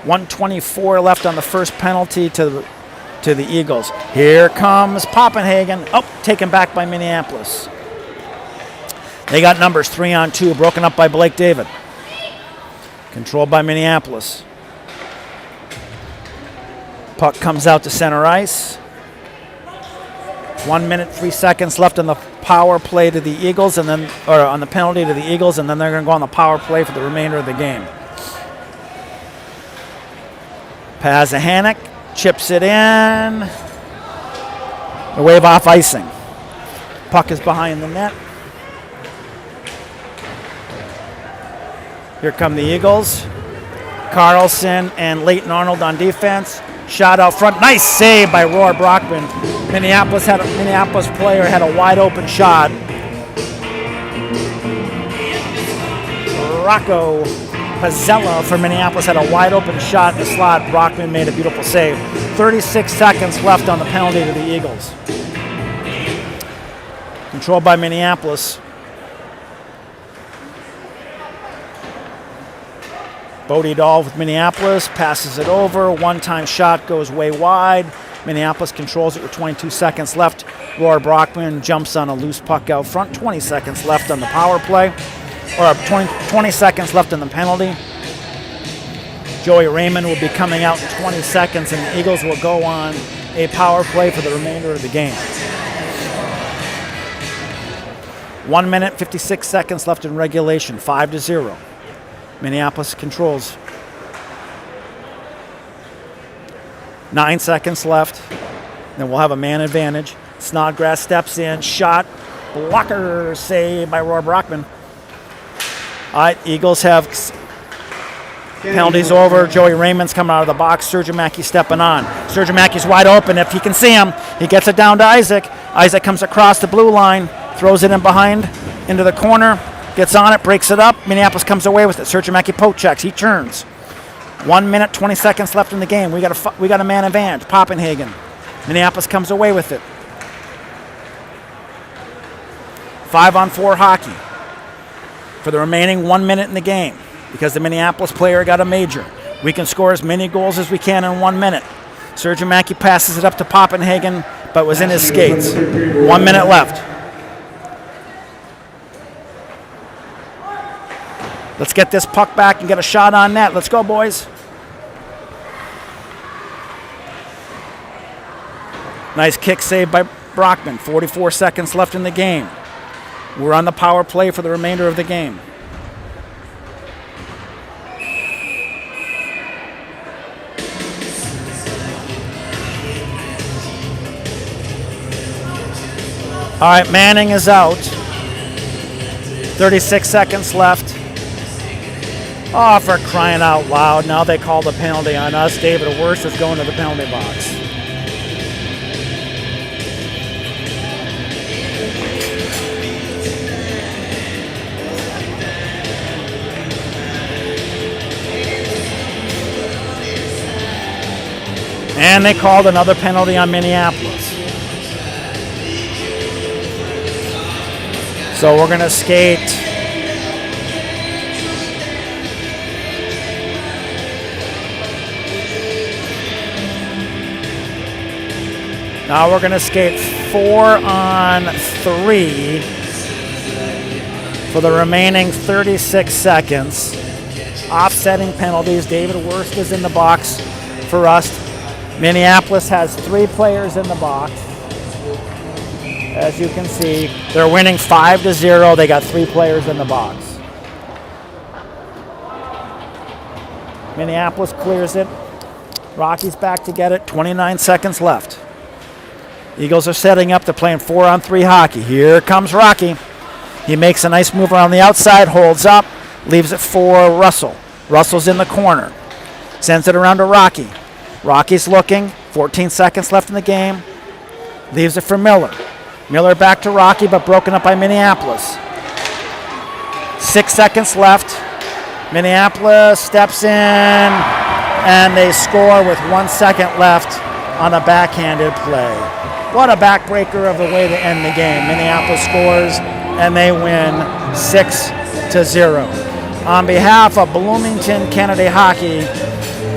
1:24 left on the first penalty to the Eagles. Here comes Poppenhagen. Oh, taken back by Minneapolis. They got numbers 3-on-2, broken up by Blake David. Controlled by Minneapolis. Puck comes out to center ice. 1 minute, 3 seconds left on the power play to the Eagles, and then, or on the penalty to the Eagles, and then they're going to go on the power play for the remainder of the game. Pazahanik chips it in. A wave off icing. Puck is behind the net. Here come the Eagles. Carlson and Leighton Arnold on defense. Shot out front. Nice save by Roar Brockman. Minneapolis player had a wide open shot. Rocco Pazzella for Minneapolis had a wide open shot in the slot. Brockman made a beautiful save. 36 seconds left on the penalty to the Eagles. Controlled by Minneapolis. Bodie Dahl with Minneapolis, passes it over. One-time shot goes way wide. Minneapolis controls it with 22 seconds left. Roar Brockman jumps on a loose puck out front. 20 seconds left on the power play. Or 20 seconds left on the penalty. Joey Raymond will be coming out in 20 seconds, and the Eagles will go on a power play for the remainder of the game. 1 minute, 56 seconds left in regulation, 5-0. Minneapolis controls. 9 seconds left. Then we'll have a man advantage. Snodgrass steps in, shot, blocker, save by Roar Brockman. All right, Eagles have penalties over. Joey Raymond's coming out of the box. Sergio Mackey stepping on. Sergio Mackey's wide open. If he can see him, he gets it down to Isaac. Isaac comes across the blue line, throws it in behind into the corner. Gets on it, breaks it up. Minneapolis comes away with it. Sergio Mackey poke checks. He turns. 1 minute, 20 seconds left in the game. We got a man advantage. Poppenhagen. Minneapolis comes away with it. 5-on-4 hockey for the remaining 1 minute in the game because the Minneapolis player got a major. We can score as many goals as we can in 1 minute. Sergio Mackey passes it up to Poppenhagen, but was in his skates. 1 minute left. Let's get this puck back and get a shot on net. Let's go, boys. Nice kick save by Brockman. 44 seconds left in the game. We're on the power play for the remainder of the game. All right, Manning is out. 36 seconds left. Oh, for crying out loud. Now they called a penalty on us. David Worst is going to the penalty box. And they called another penalty on Minneapolis. So we're going to skate. Now we're going to skate 4-on-3 for the remaining 36 seconds. Offsetting penalties. David Worst is in the box for us. Minneapolis has 3 players in the box. As you can see, they're winning 5-0. They got 3 players in the box. Minneapolis clears it. Rocky's back to get it. 29 seconds left. Eagles are setting up to playing 4-on-3 hockey. Here comes Rocky. He makes a nice move around the outside, holds up, leaves it for Russell. Russell's in the corner. Sends it around to Rocky. Rocky's looking. 14 seconds left in the game. Leaves it for Miller. Miller back to Rocky, but broken up by Minneapolis. 6 seconds left. Minneapolis steps in, and they score with 1 second left on a backhanded play. What a backbreaker of a way to end the game. Minneapolis scores, and they win 6-0. On behalf of Bloomington Kennedy Hockey,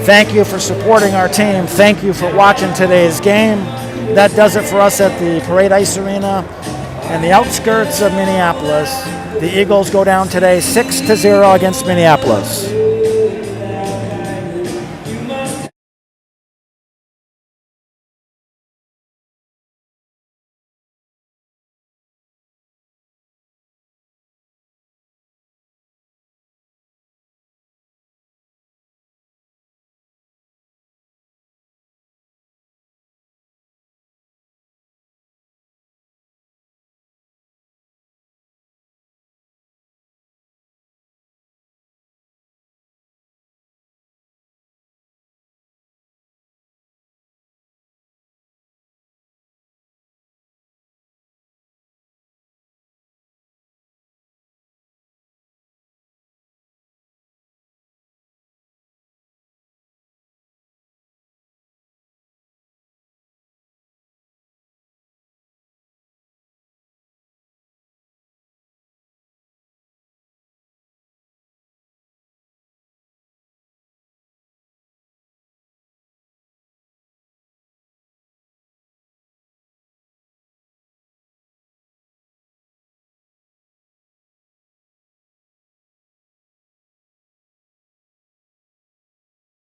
thank you for supporting our team. Thank you for watching today's game. That does it for us at the Parade Ice Arena in the outskirts of Minneapolis. The Eagles go down today 6-0 against Minneapolis.